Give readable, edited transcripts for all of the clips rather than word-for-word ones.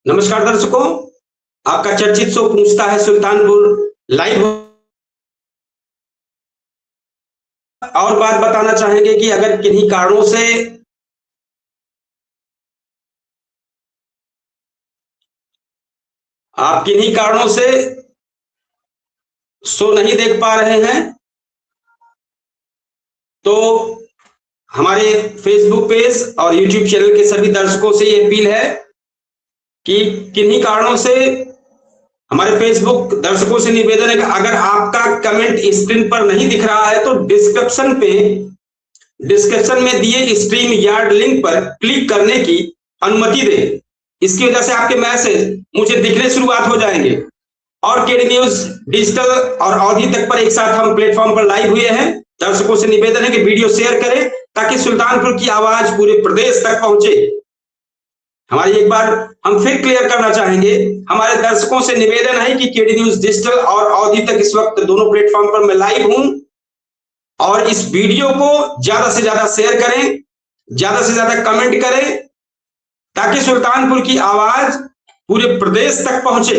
नमस्कार दर्शकों, आपका चर्चित शो पूछता है सुल्तानपुर लाइव। और बात बताना चाहेंगे कि अगर किन्हीं कारणों से आप किन्हीं कारणों से शो नहीं देख पा रहे हैं तो हमारे फेसबुक पेज और यूट्यूब चैनल के सभी दर्शकों से ये अपील है कि किन्हीं कारणों से हमारे फेसबुक दर्शकों से निवेदन है कि अगर आपका कमेंट स्क्रीन पर नहीं दिख रहा है तो डिस्क्रिप्शन में दिए स्ट्रीम यार्ड लिंक पर क्लिक करने की अनुमति दें। इसकी वजह से आपके मैसेज मुझे दिखने शुरुआत हो जाएंगे। और केडी न्यूज डिजिटल और अवधि तक पर एक साथ हम प्लेटफॉर्म पर लाइव हुए हैं। दर्शकों से निवेदन है कि वीडियो शेयर करें ताकि सुल्तानपुर की आवाज पूरे प्रदेश तक पहुंचे। हमारी एक बार हम फिर क्लियर करना चाहेंगे, हमारे दर्शकों से निवेदन है कि केडी न्यूज डिजिटल और अवधि तक इस वक्त दोनों प्लेटफॉर्म पर मैं लाइव हूं और इस वीडियो को ज्यादा से ज्यादा शेयर करें, ज्यादा से ज्यादा कमेंट करें ताकि सुल्तानपुर की आवाज पूरे प्रदेश तक पहुंचे।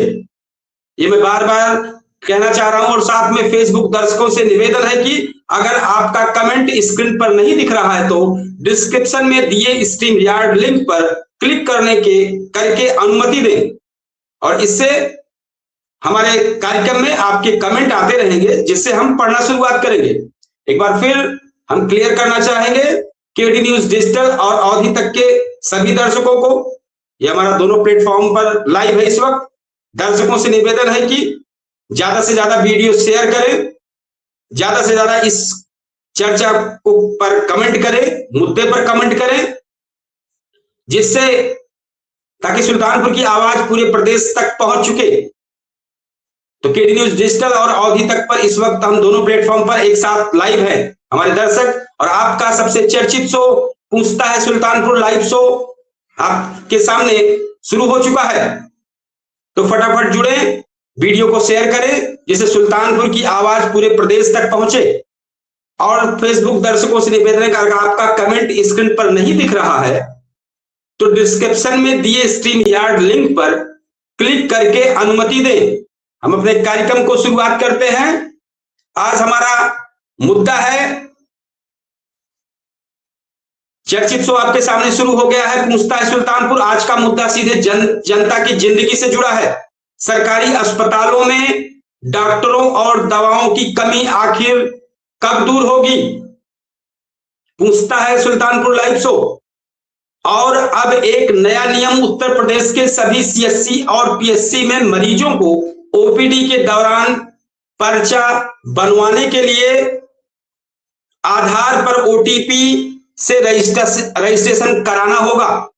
ये मैं बार बार कहना चाह रहा हूं। और साथ में फेसबुक दर्शकों से निवेदन है कि अगर आपका कमेंट स्क्रीन पर नहीं दिख रहा है तो डिस्क्रिप्शन में दिए स्ट्रीम यार्ड लिंक पर क्लिक करके अनुमति दें और इससे हमारे कार्यक्रम में आपके कमेंट आते रहेंगे जिससे हम पढ़ना शुरुआत करेंगे। एक बार फिर हम क्लियर करना चाहेंगे केडी न्यूज डिजिटल और अवधि तक के सभी दर्शकों को, ये हमारा दोनों प्लेटफॉर्म पर लाइव है इस वक्त। दर्शकों से निवेदन है कि ज्यादा से ज्यादा वीडियो शेयर करें, ज्यादा से ज्यादा इस चर्चा को पर कमेंट करें, मुद्दे पर कमेंट करें जिससे ताकि सुल्तानपुर की आवाज पूरे प्रदेश तक पहुंच चुके। तो केडी न्यूज डिजिटल और अवधि तक पर इस वक्त हम दोनों प्लेटफॉर्म पर एक साथ लाइव है हमारे दर्शक। और आपका सबसे चर्चित शो पूछता है सुल्तानपुर लाइव शो आपके सामने शुरू हो चुका है। तो फटाफट जुड़े, वीडियो को शेयर करें जिससे सुल्तानपुर की आवाज पूरे प्रदेश तक पहुंचे। और फेसबुक दर्शकों से निवेदन है कि अगर आपका कमेंट स्क्रीन पर नहीं दिख रहा है तो डिस्क्रिप्शन में दिए स्ट्रीम यार्ड लिंक पर क्लिक करके अनुमति दें। हम अपने कार्यक्रम को शुरुआत करते हैं। आज हमारा मुद्दा है, चर्चित शो आपके सामने शुरू हो गया है, पूछता है सुल्तानपुर। आज का मुद्दा सीधे जनता की जिंदगी से जुड़ा है। सरकारी अस्पतालों में डॉक्टरों और दवाओं की कमी आखिर कब दूर होगी, पूछता है सुल्तानपुर लाइव शो। और अब एक नया नियम उत्तर प्रदेश के सभी सीएससी और पीएससी में मरीजों को ओपीडी के दौरान पर्चा बनवाने के लिए आधार पर ओटीपी से रजिस्ट्रेशन कराना होगा।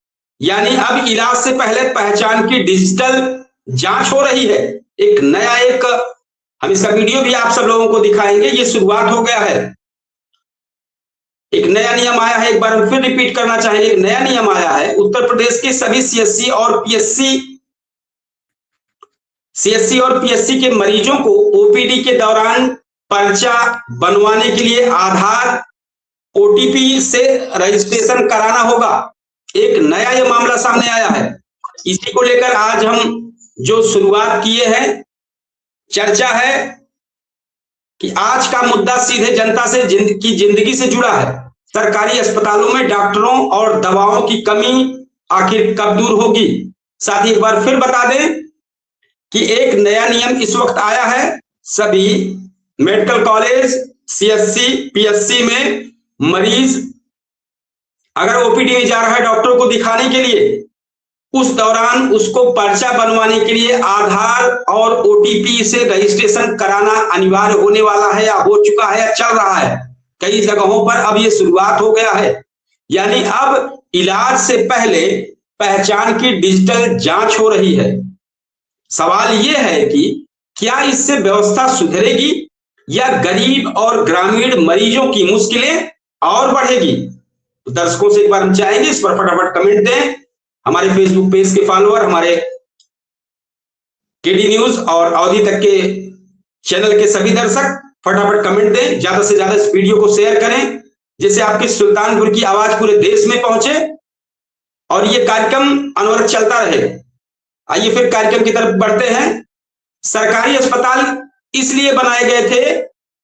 यानी अब इलाज से पहले पहचान की डिजिटल जांच हो रही है। एक नया हम इसका वीडियो भी आप सब लोगों को दिखाएंगे। ये शुरुआत हो गया है, एक नया नियम आया है। एक बार हम फिर रिपीट करना चाहेंगे, एक नया नियम आया है। उत्तर प्रदेश के सभी सीएससी और पीएससी के मरीजों को ओपीडी के दौरान पर्चा बनवाने के लिए आधार ओटीपी से रजिस्ट्रेशन कराना होगा। एक नया ये मामला सामने आया है। इसी को लेकर आज हम जो शुरुआत किए हैं, चर्चा है कि आज का मुद्दा सीधे जनता से की जिंदगी से जुड़ा है। सरकारी अस्पतालों में डॉक्टरों और दवाओं की कमी आखिर कब दूर होगी। साथ ही एक बार फिर बता दें कि एक नया नियम इस वक्त आया है। सभी मेडिकल कॉलेज, सीएससी, पीएससी में मरीज अगर ओपीडी में जा रहा है डॉक्टर को दिखाने के लिए, उस दौरान उसको पर्चा बनवाने के लिए आधार और ओटीपी से रजिस्ट्रेशन कराना अनिवार्य होने वाला है, या हो चुका है, या चल रहा है। कई जगहों पर अब ये शुरुआत हो गया है। यानी अब इलाज से पहले पहचान की डिजिटल जांच हो रही है। सवाल यह है कि क्या इससे व्यवस्था सुधरेगी या गरीब और ग्रामीण मरीजों की मुश्किलें और बढ़ेगी। तो दर्शकों से एक बार हम चाहेंगे इस पर फटाफट कमेंट दें। हमारे फेसबुक पेज के फॉलोअर, हमारे केडी न्यूज और अवधि तक के चैनल के सभी दर्शक फटाफट कमेंट दें, ज्यादा से ज्यादा इस वीडियो को शेयर करें जिससे आपकी सुल्तानपुर की आवाज पूरे देश में पहुंचे और ये कार्यक्रम अनवरत चलता रहे। आइए फिर कार्यक्रम की तरफ बढ़ते हैं। सरकारी अस्पताल इसलिए बनाए गए थे,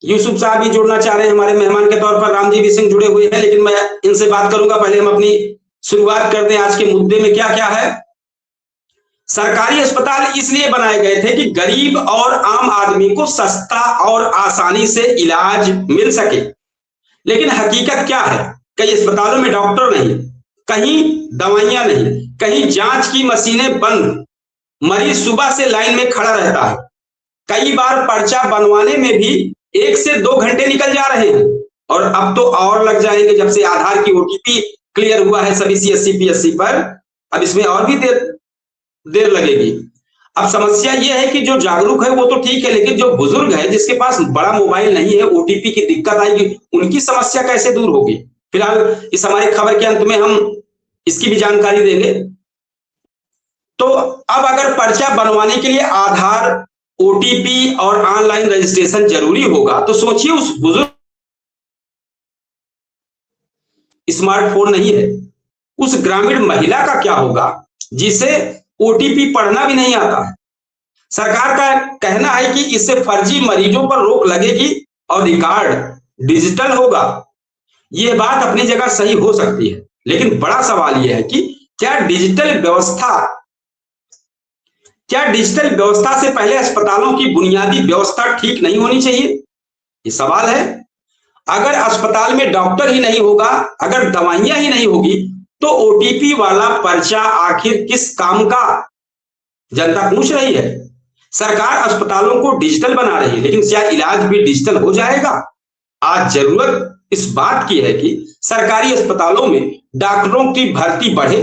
यूसुफ साहब भी जुड़ना चाह रहे हैं हमारे मेहमान के तौर पर, रामजी सिंह जुड़े हुए हैं, लेकिन मैं इनसे बात करूंगा। पहले हम अपनी शुरुआत कर दें आज के मुद्दे में क्या क्या है। सरकारी अस्पताल इसलिए बनाए गए थे कि गरीब और आम आदमी को सस्ता और आसानी से इलाज मिल सके। लेकिन हकीकत क्या है, कई अस्पतालों में डॉक्टर नहीं, कहीं दवाइयां नहीं, कहीं जांच की मशीनें बंद, मरीज सुबह से लाइन में खड़ा रहता है। कई बार पर्चा बनवाने में भी 1 से 2 घंटे निकल जा रहे हैं, और अब तो और लग जाएंगे जब से आधार की ओटीपी क्लियर हुआ है सभी सीएससी पीएससी पर। अब इसमें और भी देर लगेगी। अब समस्या यह है कि जो जागरूक है वो तो ठीक है, लेकिन जो बुजुर्ग है जिसके पास बड़ा मोबाइल नहीं है, ओटीपी की दिक्कत आएगी, उनकी समस्या कैसे दूर होगी। फिलहाल इस हमारी खबर के अंत में हम इसकी भी जानकारी देंगे। तो अब अगर पर्चा बनवाने के लिए आधार, ओटीपी और ऑनलाइन रजिस्ट्रेशन जरूरी होगा, तो सोचिए उस बुजुर्ग स्मार्टफोन नहीं है, उस ग्रामीण महिला का क्या होगा जिसे ओटीपी पढ़ना भी नहीं आता है। सरकार का कहना है कि इससे फर्जी मरीजों पर रोक लगेगी और रिकॉर्ड डिजिटल होगा। यह बात अपनी जगह सही हो सकती है, लेकिन बड़ा सवाल यह है कि क्या डिजिटल व्यवस्था से पहले अस्पतालों की बुनियादी व्यवस्था ठीक नहीं होनी चाहिए? ये सवाल है। अगर अस्पताल में डॉक्टर ही नहीं होगा, अगर दवाइयां ही नहीं होगी, तो ओटीपी वाला पर्चा आखिर किस काम का, जनता पूछ रही है। सरकार अस्पतालों को डिजिटल बना रही है, लेकिन क्या इलाज भी डिजिटल हो जाएगा? आज जरूरत इस बात की है कि सरकारी अस्पतालों में डॉक्टरों की भर्ती बढ़े,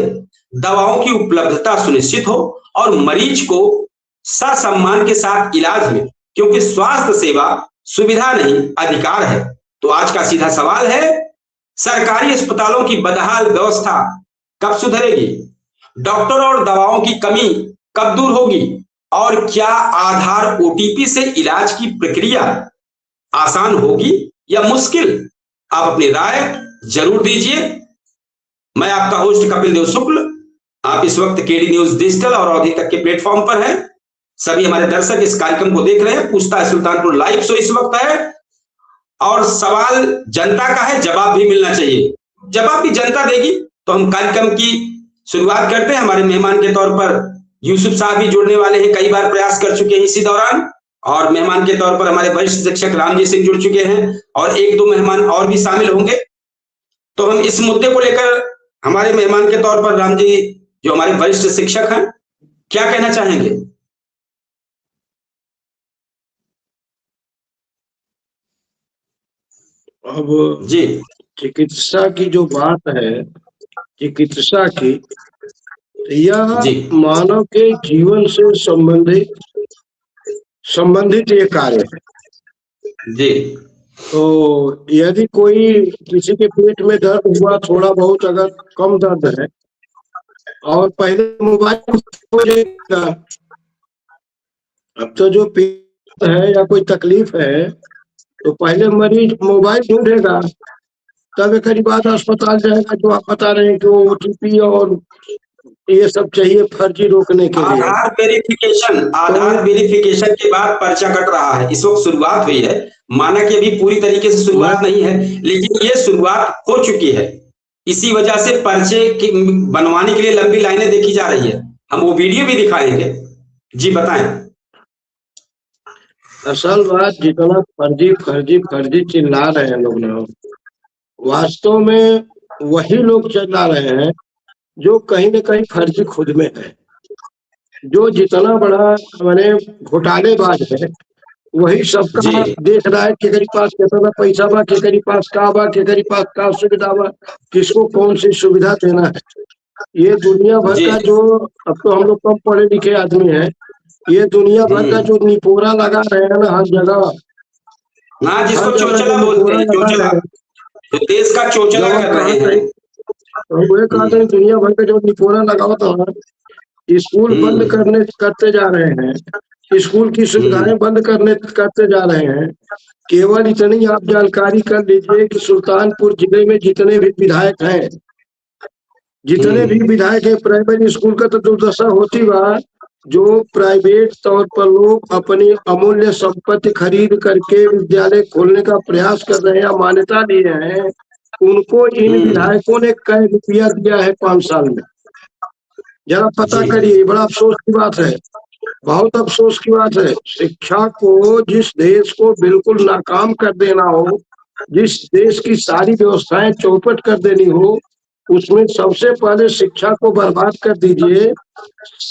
दवाओं की उपलब्धता सुनिश्चित हो और मरीज को ससम्मान के साथ इलाज मिले, क्योंकि स्वास्थ्य सेवा सुविधा नहीं अधिकार है। तो आज का सीधा सवाल है, सरकारी अस्पतालों की बदहाल व्यवस्था कब सुधरेगी? डॉक्टर और दवाओं की कमी कब दूर होगी? और क्या आधार ओटीपी से इलाज की प्रक्रिया आसान होगी या मुश्किल? आप अपनी राय जरूर दीजिए। मैं आपका होस्ट कपिल देव शुक्ल, आप इस वक्त केडी न्यूज डिजिटल और अवधि तक के प्लेटफॉर्म पर हैं। सभी हमारे दर्शक इस कार्यक्रम को देख रहे हैं। पूछताछ सुल्तानपुर लाइव शो इस वक्त है और सवाल जनता का है, जवाब भी मिलना चाहिए। जवाब भी जनता देगी। तो हम कार्यक्रम की शुरुआत करते हैं। हमारे मेहमान के तौर पर यूसुफ साहब भी जुड़ने वाले हैं, कई बार प्रयास कर चुके हैं इसी दौरान, और मेहमान के तौर पर हमारे वरिष्ठ शिक्षक रामजी सिंह जुड़ चुके हैं और 1-2 मेहमान और भी शामिल होंगे। तो हम इस मुद्दे को लेकर हमारे मेहमान के तौर पर राम जी, जो हमारे वरिष्ठ शिक्षक हैं, क्या कहना चाहेंगे? अब जी, चिकित्सा की जो बात है, चिकित्सा की, यह जी, मानव के जीवन से संबंधित ये कार्य है। जी, तो यदि कोई किसी के पेट में दर्द हुआ, थोड़ा बहुत अगर कम दर्द है, और पहले मोबाइल हो जाएगा। अब तो जो पेट है या कोई तकलीफ है, तो पहले मरीज मोबाइल ढूंढेगा, तब एक बात अस्पताल जाएगा। जो आप बता रहे हैं कि वो ओटीपी और ये सब चाहिए फर्जी रोकने के लिए। आधार वेरिफिकेशन के बाद पर्चा कट रहा है। इस वक्त शुरुआत हुई है, माना कि अभी पूरी तरीके से शुरुआत नहीं है, लेकिन ये शुरुआत हो चुकी है। इसी वजह से पर्चे बनवाने के लिए लंबी लाइनें देखी जा रही है। हम वो वीडियो भी दिखाएंगे। जी बताएं। असल बात, जितना फर्जी फर्जी फर्जी चिल्ला रहे हैं लोग ना, वास्तव में वही लोग चिल्ला रहे हैं जो कहीं न कहीं फर्जी खुद में है। जो जितना बड़ा माने घोटालेबाज है, वही सबका देख रहा है कि पास कितना पैसा बा, के पास का बा, के पास का सुविधा बा, किसको कौन सी सुविधा देना है। ये दुनिया भर का जो, अब तो हम लोग कम पढ़े लिखे आदमी हैं, ये दुनिया भर का जो निपोरा लगा रहे हैं ना हर जगह, जिसको चोचला बोलते हैं, चोचला, तो देश का चोचला कर रहे हैं। वो कहते हैं दुनिया भर का जो निपोरा लगाओ, तो स्कूल बंद करते जा रहे हैं, स्कूल की सुविधाएं बंद करते जा रहे हैं। केवल इतनी आप जानकारी कर लीजिए कि सुल्तानपुर जिले में जितने भी विधायक हैं, जितने भी विधायक है, प्राइमरी स्कूल का तो दुर्दशा होती बा जो प्राइवेट तौर पर लोग अपनी अमूल्य संपत्ति खरीद करके विद्यालय खोलने का प्रयास कर रहे हैं या मान्यता लिए हैं, उनको इन विधायकों ने कै रुपया दिया है 5 साल में? जरा पता करिए। बड़ा अफसोस की बात है, बहुत अफसोस की बात है। शिक्षा को, जिस देश को बिल्कुल नाकाम कर देना हो, जिस देश की सारी व्यवस्थाएं चौपट कर देनी हो, उसमें सबसे पहले शिक्षा को बर्बाद कर दीजिए।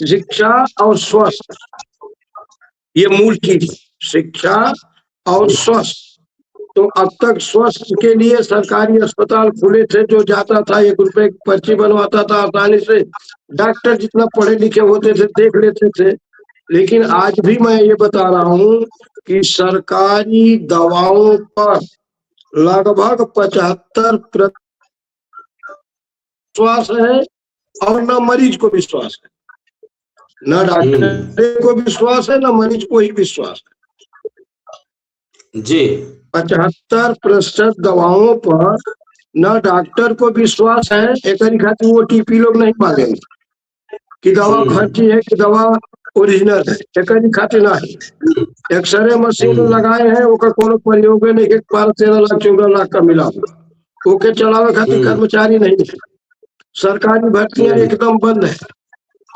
शिक्षा और स्वास्थ्य, ये मूल चीज, शिक्षा और स्वास्थ्य। तो अब तक स्वास्थ्य के लिए सरकारी अस्पताल खुले थे, जो जाता था 1 रुपए की पर्ची बनवाता था आसानी से, डॉक्टर जितना पढ़े लिखे होते थे देख लेते थे। लेकिन आज भी मैं ये बता रहा हूँ कि सरकारी दवाओं पर लगभग 75% विश्वास है और न मरीज को विश्वास है, न डॉक्टर को विश्वास है, न मरीज को ही विश्वास है जी। 75% दवाओं पर न डॉक्टर को विश्वास है। एक खातिर OTP लोग नहीं मांगेंगे कि दवा फर्जी है कि दवा ओरिजिनल है, एक खातिर नहीं। एक्सरे मशीन लगाए हैं, ओकर कोनो प्रयोग नहीं के 12-13 लाख 14 लाख का मिला हुआ, ओके चलावे खातिर कर्मचारी नहीं है। सरकारी भर्तियां एकदम बंद है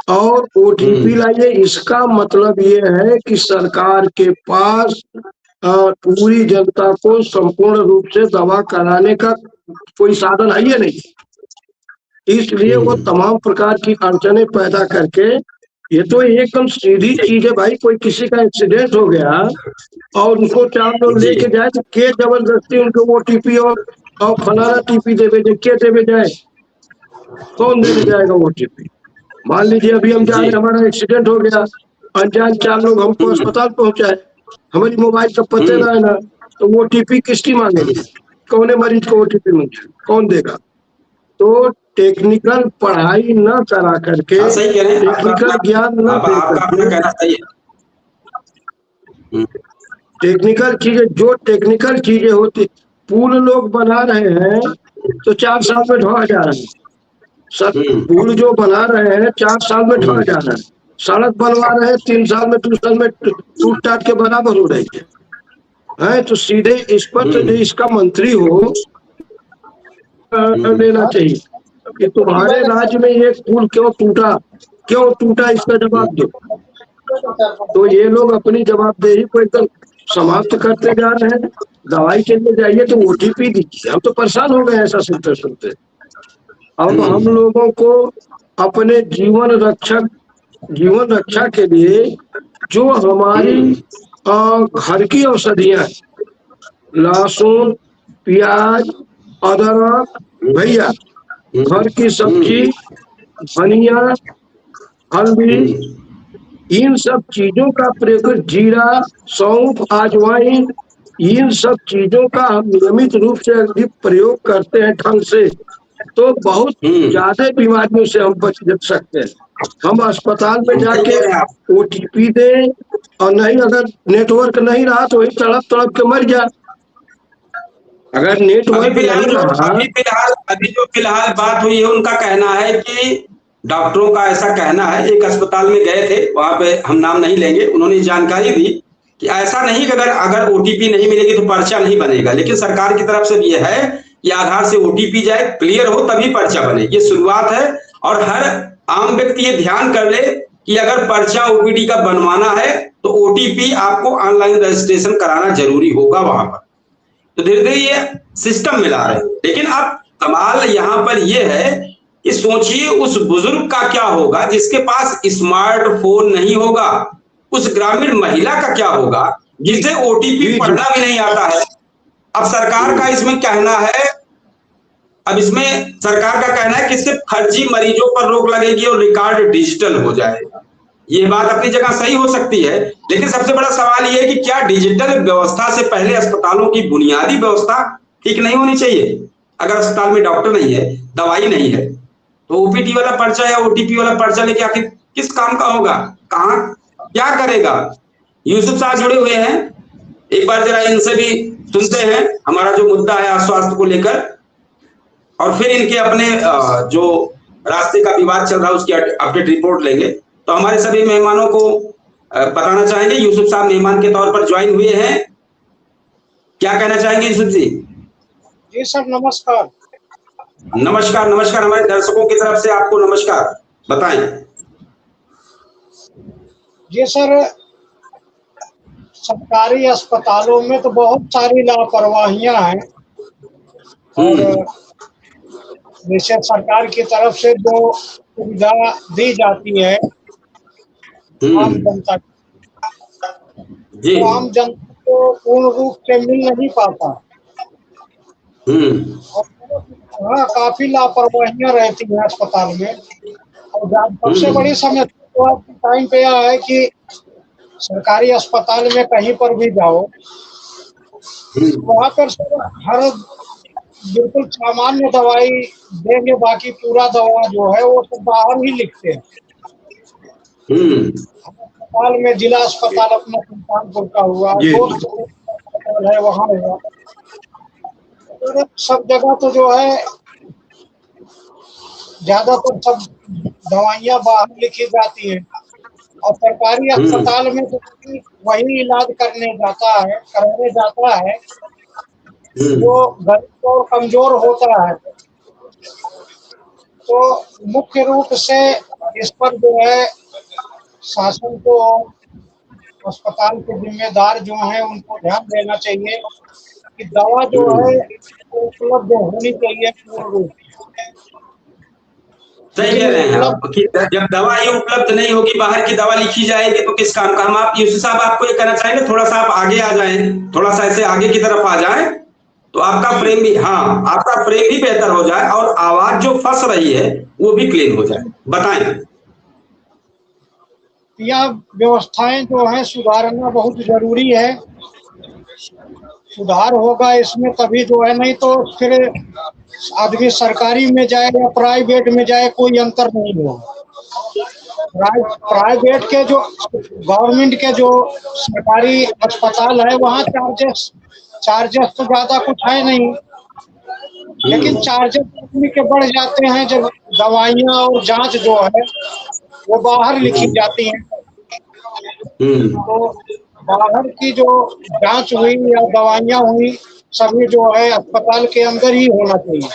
और OTP लाइए। इसका मतलब ये है कि सरकार के पास पूरी जनता को संपूर्ण रूप से दवा कराने का कोई साधन है नहीं, इसलिए वो तमाम प्रकार की अड़चने पैदा करके, ये तो एकदम सीधी चीज है भाई। कोई किसी का एक्सीडेंट हो गया और उसको 4 लोग लेके जाए तो के जबरदस्ती उनको OTP और फलाना TP देवे के देवे जाए? कौन देने जाएगा OTP? मान लीजिए अभी हम जाए, हमारा एक्सीडेंट हो गया, अनजान 4 लोग हमको अस्पताल पहुंचाए, हमारी मोबाइल का पते ना है ना, तो OTP किसकी मांगेंगे? कौन मरीज को OTP मांगे? कौन देगा? तो टेक्निकल पढ़ाई न करा करके, टेक्निकल ज्ञान न दे करके, टेक्निकल चीजें, जो टेक्निकल चीजें होती, पुल लोग बना रहे हैं तो 4 साल में ढहा जा रहे हैं। सब पुल जो बना रहे हैं 4 साल में ढहा जा रहा है। सड़क बनवा रहे हैं 3 साल में 2 साल में टूट टाट के बराबर हो रही है। तो सीधे इस पर तो इसका मंत्री हो लेना चाहिए कि तुम्हारे राज्य में ये पुल क्यों टूटा, इसका जवाब दो। तो ये लोग अपनी जवाबदेही को एकदम समाप्त करते जा रहे हैं। दवाई के लिए जाइए तो OTP दीजिए। हम तो परेशान हो गए ऐसा सुनते सुनते। अब हम लोगों को अपने जीवन रक्षा के लिए जो हमारी घर की औषधियां, लहसुन, प्याज, अदरक, भैया घर की सब्जी, धनिया, हल्दी, इन सब चीजों का प्रयोग, जीरा, सौंफ, अजवाइन, इन सब चीजों का हम नियमित रूप से यदि प्रयोग करते हैं ढंग से, तो बहुत ज्यादा बीमारियों से हम बच सकते हैं। हम अस्पताल में जाके OTP दें और नहीं, अगर नेटवर्क नहीं रहा तो वही तड़प के मर जा। अगर नेटवर्क अभी जो फिलहाल बात हुई है, उनका कहना है कि डॉक्टरों का ऐसा कहना है, एक अस्पताल में गए थे, वहां पे हम नाम नहीं लेंगे, उन्होंने जानकारी दी कि ऐसा नहीं कि अगर OTP नहीं मिलेगी तो पर्चा नहीं बनेगा, लेकिन सरकार की तरफ से ये है कि आधार से OTP जाए, क्लियर हो तभी पर्चा बने। ये शुरुआत है और हर आम व्यक्ति ये ध्यान कर ले कि अगर पर्चा OPD का बनवाना है तो OTP आपको ऑनलाइन रजिस्ट्रेशन कराना जरूरी होगा वहां पर। तो धीरे धीरे ये सिस्टम मिला रहे हैं। लेकिन अब कमाल यहाँ पर ये है कि सोचिए उस बुजुर्ग का क्या होगा जिसके पास स्मार्टफोन नहीं होगा, उस ग्रामीण महिला का क्या होगा जिसे OTP पढ़ना भी नहीं आता है। अब सरकार का इसमें कहना है, सरकार का कहना है कि इससे फर्जी मरीजों पर रोक लगेगी और रिकॉर्ड डिजिटल हो जाएगा। ये बात अपनी जगह सही हो सकती है, लेकिन सबसे बड़ा सवाल ये है कि क्या डिजिटल व्यवस्था से पहले अस्पतालों की बुनियादी व्यवस्था ठीक नहीं होनी चाहिए? अगर अस्पताल में डॉक्टर नहीं है, दवाई नहीं है, तो OPD वाला पर्चा या OTP वाला पर्चा लेके आखिर किस काम का होगा? कहाँ क्या करेगा? यूसुफ साहब जुड़े हुए हैं, एक बार जरा इनसे भी सुनते हैं हमारा जो मुद्दा है स्वास्थ्य को लेकर, और फिर इनके अपने जो रास्ते का विवाद चल रहा है उसकी अपडेट रिपोर्ट लेंगे। तो हमारे सभी मेहमानों को बताना चाहेंगे। यूसुफ साहब मेहमान के तौर पर ज्वाइन हुए हैं, क्या कहना चाहेंगे यूसुफ जी? जी सर, नमस्कार। नमस्कार नमस्कार, हमारे दर्शकों की तरफ से आपको नमस्कार, बताएं। जी सर, सरकारी अस्पतालों में तो बहुत सारी लापरवाहियां हैं और जैसे सरकार की तरफ से जो सुविधा दी जाती है आम जनता जी, तो आम जनता को पूर्ण रूप से मिल नहीं पाता और हाँ, काफी लापरवाहियां रहती हैं अस्पताल में। और सबसे बड़ी समस्या तो आज के टाइम पे यह है कि सरकारी अस्पताल में कहीं पर भी जाओ वहाँ पर हर बिल्कुल सामान्य दवाई देंगे, बाकी पूरा दवा जो है वो सब बाहर ही लिखते हैं। अस्पताल में जिला अस्पताल अपना सुल्तानपुर का हुआ, अस्पताल है वहाँ हुआ, तो सब जगह तो जो है ज्यादातर सब दवाइयाँ बाहर लिखी जाती हैं और सरकारी अस्पताल में तो वही इलाज कराने जाता है जो गरीब और कमजोर होता है। तो मुख्य रूप से इस पर जो है शासन को अस्पताल के जिम्मेदार जो हैं उनको ध्यान देना चाहिए कि दवा जो है उपलब्ध होनी चाहिए पूर्ण रूप से। सही कह रहे हैं आप कि जब दवा ही उपलब्ध नहीं होगी, बाहर की दवा लिखी जाएगी तो किस काम का। हम आप यूसुफ साहब आपको ये कहना चाहेंगे, थोड़ा सा आप आगे आ जाएं, थोड़ा सा ऐसे आगे की तरफ आ जाएं तो आपका फ्रेम भी, हाँ, आपका फ्रेम भी बेहतर हो जाए और आवाज जो फंस रही है वो भी क्लीन हो जाए, बताएं। यह व्यवस्थाएं जो है सुधारना बहुत जरूरी है। सुधार होगा इसमें तभी जो है, नहीं तो फिर आदमी सरकारी में जाए या प्राइवेट में जाए कोई अंतर नहीं होगा। प्राइवेट के जो गवर्नमेंट के जो सरकारी अस्पताल है वहाँ चार्जेस तो ज्यादा कुछ है नहीं, लेकिन चार्जेस आदमी के बढ़ जाते हैं जब दवाइयाँ और जांच जो है वो बाहर लिखी जाती हैं। तो बाहर की जो जांच हुई या दवाइयाँ हुई सभी जो है अस्पताल के अंदर ही होना चाहिए,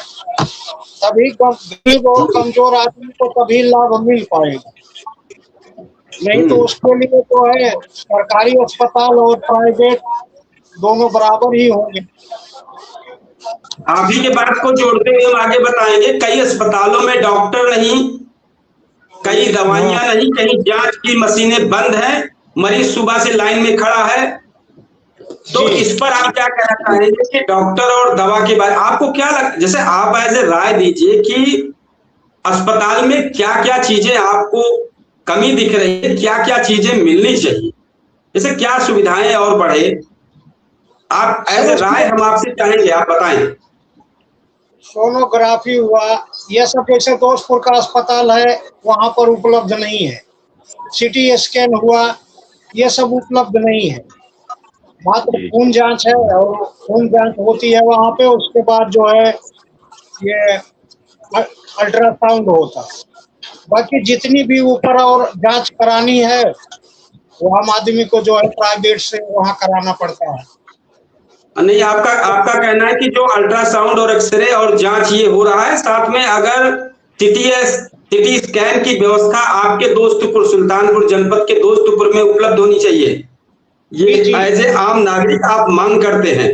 तभी गरीब और कमजोर आदमी को तभी लाभ मिल पाएगा। नहीं तो उसके लिए जो है सरकारी अस्पताल और प्राइवेट दोनों बराबर ही होंगे। आप ही के बात को जोड़ते हुए हम आगे बताएंगे, कई अस्पतालों में डॉक्टर नहीं, कई दवाइयां नहीं, कहीं जांच की मशीनें बंद हैं, मरीज सुबह से लाइन में खड़ा है। तो इस पर आप क्या कहना चाहेंगे कि डॉक्टर और दवा के बारे आपको क्या लगता, जैसे आप ऐसे राय दीजिए कि अस्पताल में क्या क्या चीजें आपको कमी दिख रही है, क्या क्या चीजें मिलनी चाहिए, जैसे क्या सुविधाएं और बढ़े, आप ऐसे राय हम आपसे चाहेंगे, आप बताएं। सोनोग्राफी हुआ, यह सब जैसे दोस्तपुर का अस्पताल है वहाँ पर उपलब्ध नहीं है। सिटी स्कैन हुआ, यह सब उपलब्ध नहीं है। मात्र खून जांच है और खून जांच होती है वहाँ पे, उसके बाद जो है ये अल्ट्रासाउंड होता है। बाकी जितनी भी ऊपर और जांच करानी है वो आम आदमी को जो है प्राइवेट से वहाँ कराना पड़ता है। नहीं, आपका कहना है कि जो अल्ट्रासाउंड और एक्सरे और जांच ये हो रहा है, साथ में अगर सिटी स्कैन की व्यवस्था आपके दोस्तपुर सुल्तानपुर जनपद के दोस्तपुर में उपलब्ध होनी चाहिए, ये एज ए आम नागरिक आप मांग करते हैं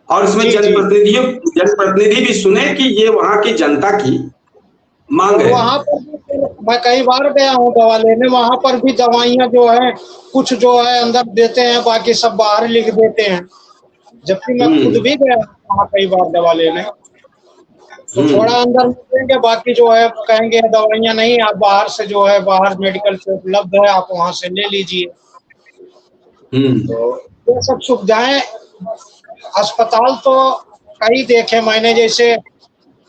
और इसमें जनप्रतिनिधि भी सुने कि ये वहाँ की जनता की मांग है। वहाँ पर मैं कई बार गया हूँ दवा लेने, वहाँ पर भी दवाइयाँ जो है कुछ जो है अंदर देते हैं, बाकी सब बाहर लिख देते हैं। जबकि मैं खुद भी गया वहाँ कई बार दवा लेने, तो थोड़ा अंदर देंगे, बाकी जो है कहेंगे दवाइयाँ नहीं, आप बाहर से जो है बाहर मेडिकल पे उपलब्ध है, आप वहाँ से ले लीजिए। तो ये सब सुविधाएं अस्पताल तो कई देखे मैंने, जैसे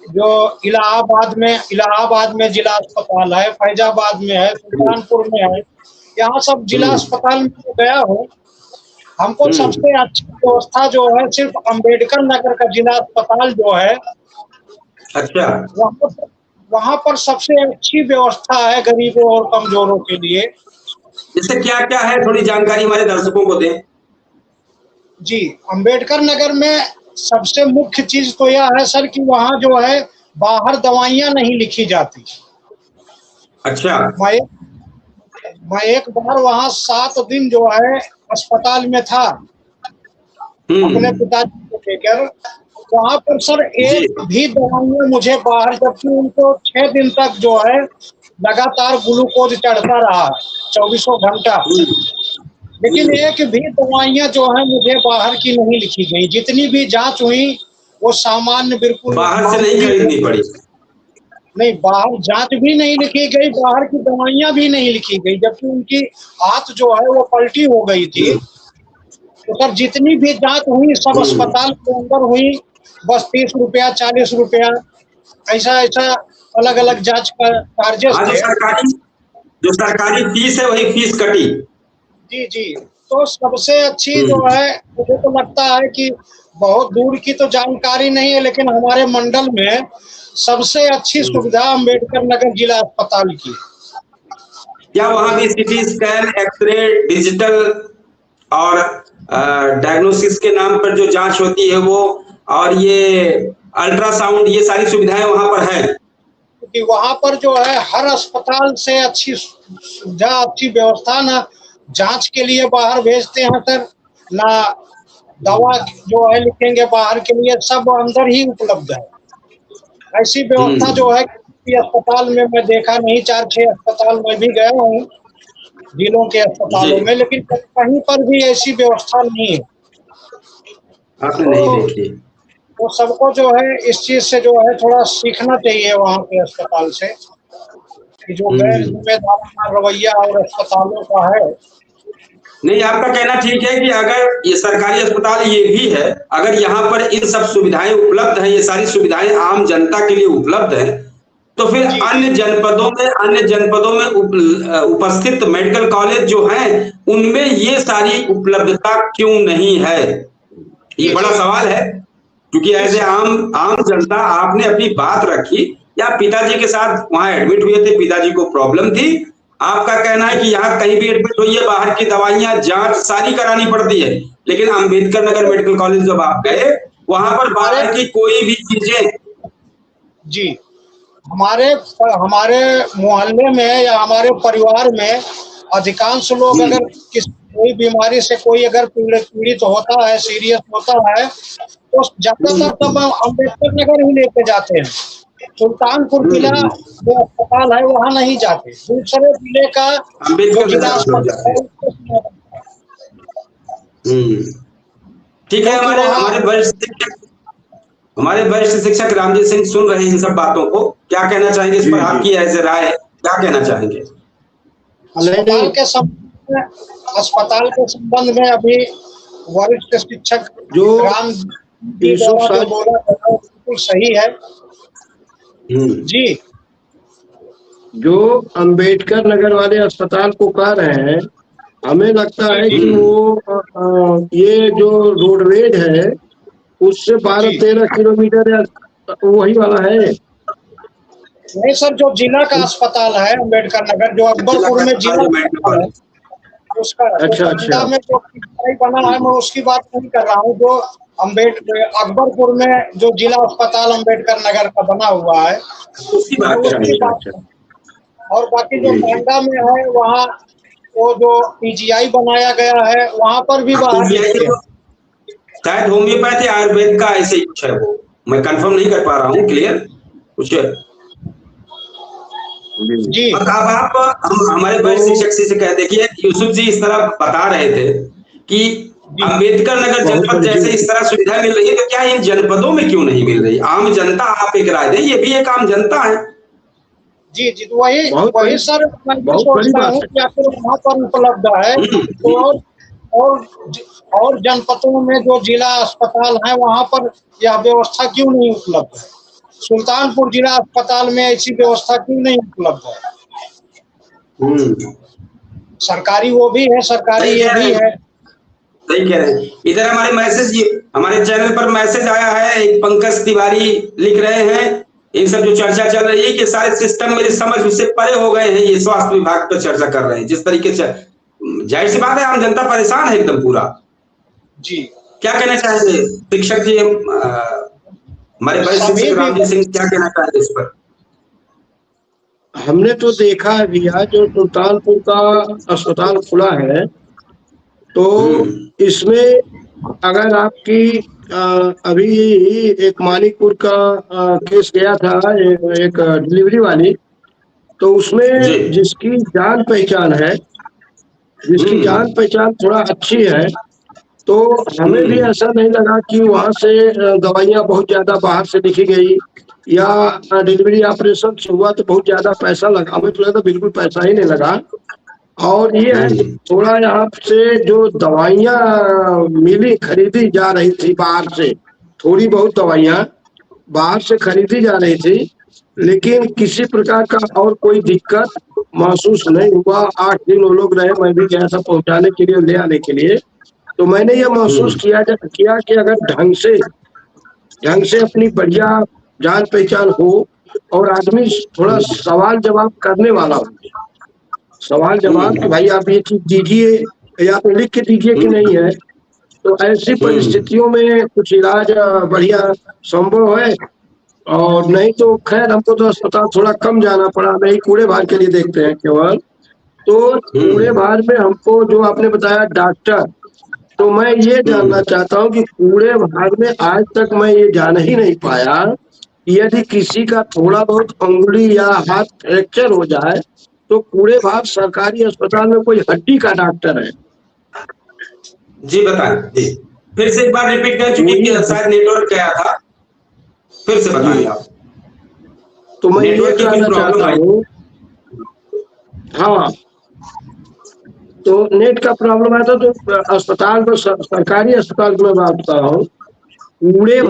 जो इलाहाबाद में जिला अस्पताल है, फैजाबाद में है, सुल्तानपुर में है, यहाँ सब जिला अस्पताल में गया हूँ। हमको सबसे अच्छी व्यवस्था जो है सिर्फ अंबेडकर नगर का जिला अस्पताल जो है, अच्छा, वहां पर सबसे अच्छी व्यवस्था है गरीबों और कमजोरों के लिए। इससे क्या क्या है, थोड़ी जानकारी हमारे दर्शकों को दें। जी, अंबेडकर नगर में सबसे मुख्य चीज तो यह है सर कि वहाँ जो है बाहर दवाइयाँ नहीं लिखी जाती। अच्छा। मैं एक बार वहाँ 7 दिन जो है अस्पताल में था अपने पिताजी को लेकर। वहाँ पर सर एक भी दवाइयाँ मुझे बाहर, जबकि उनको 6 दिन तक जो है लगातार ग्लूकोज चढ़ता रहा 24 घंटा, लेकिन एक भी दवाइयाँ जो है मुझे बाहर की नहीं लिखी गई। जितनी भी जांच हुई वो सामान्य बिल्कुल बाहर से नहीं खरीदनी पड़ी। नहीं, बाहर जांच भी नहीं लिखी गई, बाहर की दवाइयाँ भी नहीं लिखी गई, जबकि उनकी हाथ जो है वो पलटी हो गई थी। तो सर जितनी भी जांच हुई सब अस्पताल के अंदर हुई, बस 30 रुपया 40 रुपया ऐसा ऐसा अलग अलग जांच का चार्जेस थे। जो सरकारी फीस है वही फीस कटी। जी जी, तो सबसे अच्छी जो है मुझे तो लगता है कि बहुत दूर की तो जानकारी नहीं है, लेकिन हमारे मंडल में सबसे अच्छी सुविधा अंबेडकर नगर जिला अस्पताल की। क्या वहाँ भी सीटी स्कैन, एक्सरे, डिजिटल और डायग्नोसिस के नाम पर जो जांच होती है वो, और ये अल्ट्रासाउंड, ये सारी सुविधाएं वहाँ पर है? कि वहाँ पर जो है हर अस्पताल से अच्छी सुविधा, अच्छी व्यवस्था, ना जांच के लिए बाहर भेजते हैं सर, ना दवा जो है लिखेंगे बाहर के लिए, सब अंदर ही उपलब्ध है। ऐसी व्यवस्था जो है कि अस्पताल में मैं देखा नहीं। 4-6 अस्पताल में भी गया हूँ जिलों के अस्पतालों में, लेकिन कहीं पर भी ऐसी व्यवस्था नहीं है। आपने नहीं देखी। तो सबको जो है इस चीज से जो है थोड़ा सीखना चाहिए वहाँ के अस्पताल से, कि जो गैर जिम्मेदार रवैया और अस्पतालों का है। नहीं, आपका कहना ठीक है कि अगर ये सरकारी अस्पताल ये भी है, अगर यहाँ पर इन सब सुविधाएं उपलब्ध हैं, ये सारी सुविधाएं आम जनता के लिए उपलब्ध है, तो फिर अन्य जनपदों में उपस्थित मेडिकल कॉलेज जो हैं उनमें ये सारी उपलब्धता क्यों नहीं है? ये बड़ा सवाल है। क्योंकि ऐसे आम जनता, आपने अपनी बात रखी, या पिताजी के साथ वहां एडमिट हुए थे, पिताजी को प्रॉब्लम थी, आपका कहना है कि यहाँ कहीं भी एडमिट हुई है, बाहर की दवाइयां जांच सारी करानी पड़ती है, लेकिन अंबेडकर नगर मेडिकल कॉलेज जब आप गए वहां पर बाहर की कोई भी चीजें। जी, हमारे मोहल्ले में या हमारे परिवार में अधिकांश लोग अगर कोई बीमारी से कोई अगर पीड़ित होता है, सीरियस होता है, तो ज्यादातर तब अंबेडकर नगर ही लेके जाते हैं। सुल्तानपुर जिला जो अस्पताल है वहाँ नहीं जाते, दूसरे जिले का जो जिला अस्पताल है। ठीक है, हमारे वरिष्ठ शिक्षक रामजीत सिंह सुन रहे हैं इन सब बातों को, क्या कहना चाहेंगे इस पर? आपकी ऐसे राय क्या कहना चाहेंगे? अस्पताल के संबंध में अभी वरिष्ठ शिक्षक जो राम बोला बिल्कुल सही है। जी, जो अंबेडकर नगर वाले अस्पताल को कह रहे हैं, हमें लगता है कि वो ये जो रोडवेज है उससे 12-13 किलोमीटर वही वाला है। नहीं सर, जो जिला का अस्पताल है अंबेडकर नगर, जो अकबरपुर में जिला है, उसका अच्छा में जो बना है, मैं उसकी बात नहीं कर रहा हूँ। जो अकबरपुर में जो जिला अस्पताल अंबेडकर नगर का बना हुआ है उसकी बात। और बाकी जो महंगा में है वहाँ वो जो पीजीआई बनाया गया है वहाँ पर भी बाहर शायद होम्योपैथी आयुर्वेद का ऐसे कुछ है, वो मैं कंफर्म नहीं कर पा रहा हूँ क्लियर कुछ। जी, अब आप हमारे वरिष्ठ शिक्षक से कह देखिए, यूसुफ जी इस तरह बता रहे थे कि अंबेडकर नगर जनपद जैसे इस तरह सुविधा मिल रही है, तो क्या इन जनपदों में क्यों नहीं मिल रही? आम जनता, आप एक राय दें, ये भी एक आम जनता है। जी जी, तो वही सर मैं सोचता हूँ कि आखिर वहाँ पर उपलब्ध है, तो और जनपदों में जो जिला अस्पताल है वहाँ पर यह व्यवस्था क्यों नहीं उपलब्ध है? सुल्तानपुर जिला अस्पताल में ऐसी व्यवस्था क्यों नहीं उपलब्ध है? सरकारी वो भी है, सरकारी ये भी है। सही कह रहे हैं। इधर हमारे चैनल पर मैसेज आया है, एक पंकज तिवारी लिख रहे हैं इन सब जो चर्चा चल रही है कि सारे सिस्टम मेरी समझ उससे परे हो गए हैं, ये स्वास्थ्य विभाग पर चर्चा कर रहे हैं जिस तरीके से। जाहिर सी बात है आम जनता परेशान है एकदम पूरा। जी क्या कहना चाहेंगे शिक्षक जी, हमारे बड़े शिक्षक राम जी सिंह, क्या कहना चाहेंगे इस पर? हमने तो देखा है भैया, जो सुल्तानपुर का अस्पताल खुला है तो इसमें अगर आपकी अभी एक मानिकपुर का केस गया था, एक डिलीवरी वाली, तो उसमें जिसकी जान पहचान है, जिसकी जान पहचान थोड़ा अच्छी है, तो हमें भी ऐसा नहीं लगा कि वहां से दवाइयां बहुत ज्यादा बाहर से लिखी गई या डिलीवरी ऑपरेशन हुआ तो बहुत ज्यादा पैसा लगा। हमें तो लगा बिल्कुल पैसा ही नहीं लगा। और ये है थोड़ा यहाँ से जो दवाइयाँ मिली, खरीदी जा रही थी बाहर से, थोड़ी बहुत दवाइयाँ बाहर से खरीदी जा रही थी, लेकिन किसी प्रकार का और कोई दिक्कत महसूस नहीं हुआ। 8 दिन वो लोग रहे, मैं भी गया था पहुंचाने के लिए, ले आने के लिए। तो मैंने ये महसूस किया कि अगर ढंग से अपनी बढ़िया जान पहचान हो और आदमी थोड़ा सवाल जवाब करने वाला हो, सवाल जवाब कि भाई आप ये चीज दीजिए या तो लिख के दीजिए कि नहीं है, तो ऐसी परिस्थितियों में कुछ इलाज बढ़िया संभव है। और नहीं तो खैर हमको तो अस्पताल थोड़ा कम जाना पड़ा, नहीं कूड़े भार के लिए देखते हैं केवल। तो कूड़े भार में हमको जो आपने बताया डॉक्टर, तो मैं ये जानना चाहता हूँ कि कूड़े भार में आज तक मैं ये जान ही नहीं पाया यदि किसी का थोड़ा बहुत अंगुली या हाथ फ्रैक्चर हो जाए तो कूड़े भार सरकारी अस्पताल में कोई हड्डी का डॉक्टर है? जी बताएं जी, फिर से एक बार रिपीट कर, चूंकि शायद नेटवर्क गया था, फिर से बताइए आप। तो मैं ये जानना चाहता हूँ, हाँ, तो नेट का प्रॉब्लम आया था तो अस्पताल में, सरकारी अस्पताल में बात कर रहा हूँ। कूड़े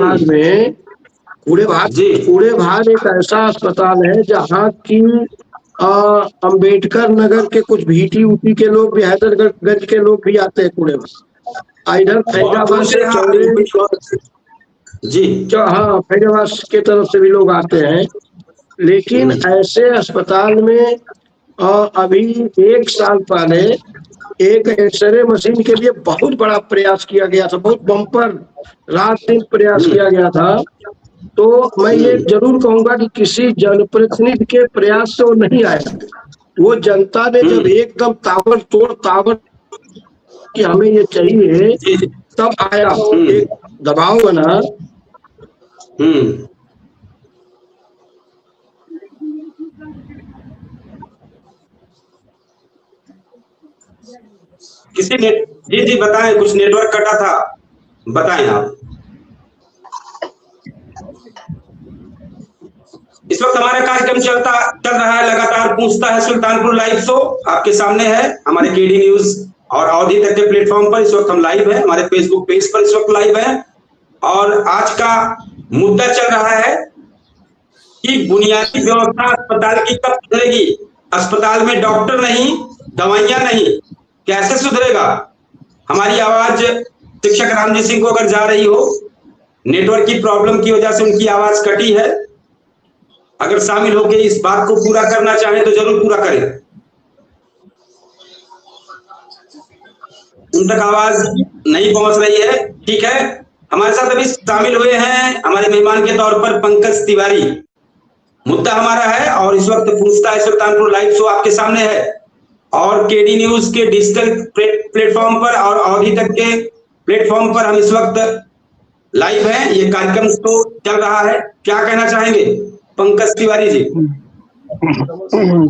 भार एक ऐसा अस्पताल है जहाँ की अंबेडकर नगर के कुछ भीटी ऊटी के लोग भी, हैदरगंज के लोग भी आते हैं कूड़े भार। इधर फैजाबाद से हाँ, फैजाबाद के तरफ से भी लोग आते हैं। लेकिन ऐसे अस्पताल में अभी 1 साल पहले एक एक्सरे मशीन के लिए बहुत बड़ा प्रयास किया गया था, बहुत बम्पर रात दिन प्रयास किया गया था। तो मैं ये जरूर कहूंगा कि किसी जनप्रतिनिधि के प्रयास से वो नहीं आया, वो जनता ने जब एकदम ताबड़तोड़ कि हमें ये चाहिए, तब आया, एक दबाव बना। किसी ने जी बताएं, कुछ नेटवर्क कटा था, बताएं आप। इस वक्त हमारा कार्यक्रम चल रहा है, लगातार पूछता है सुल्तानपुर लाइव शो आपके सामने है, हमारे केडी न्यूज और अवधि तक के प्लेटफॉर्म पर इस वक्त हम लाइव है, हमारे फेसबुक पेज पर इस वक्त लाइव है। और आज का मुद्दा चल रहा है कि बुनियादी व्यवस्था अस्पताल की कब सुधरेगी। अस्पताल में डॉक्टर नहीं, दवाइयां नहीं, कैसे सुधरेगा? हमारी आवाज शिक्षक रामजी सिंह को अगर जा रही हो, नेटवर्क की प्रॉब्लम की वजह से उनकी आवाज कटी है, अगर शामिल होकर इस बात को पूरा करना चाहें तो जरूर पूरा करें। उन तक आवाज नहीं पहुंच रही है, ठीक है। हमारे साथ अभी शामिल हुए हैं हमारे मेहमान के तौर पर पंकज तिवारी। मुद्दा हमारा है और इस वक्त पूछता है सुल्तानपुर लाइव शो आपके सामने है और केडी न्यूज के डिजिटल प्लेटफॉर्म पर और अवधि तक के प्लेटफॉर्म पर हम इस वक्त लाइव हैं। ये कार्यक्रम तो चल रहा है, क्या कहना चाहेंगे पंकज तिवारी जी?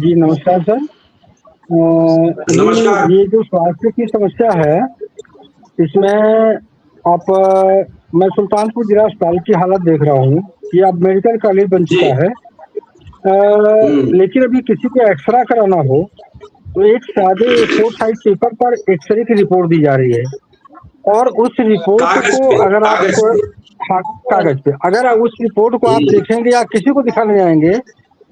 जी नमस्कार सर। नमस्कार। ये जो स्वास्थ्य की समस्या है, इसमें आप मैं सुल्तानपुर जिला अस्पताल की हालत देख रहा हूँ कि अब मेडिकल कॉलेज बन चुका है, लेकिन अभी किसी को एक्सरे कराना हो तो एक सादे 4 साइड पेपर पर एक्सरे की रिपोर्ट दी जा रही है और उस रिपोर्ट को अगर आप कागज पे अगर उस रिपोर्ट को आप देखेंगे या किसी को दिखाने जाएंगे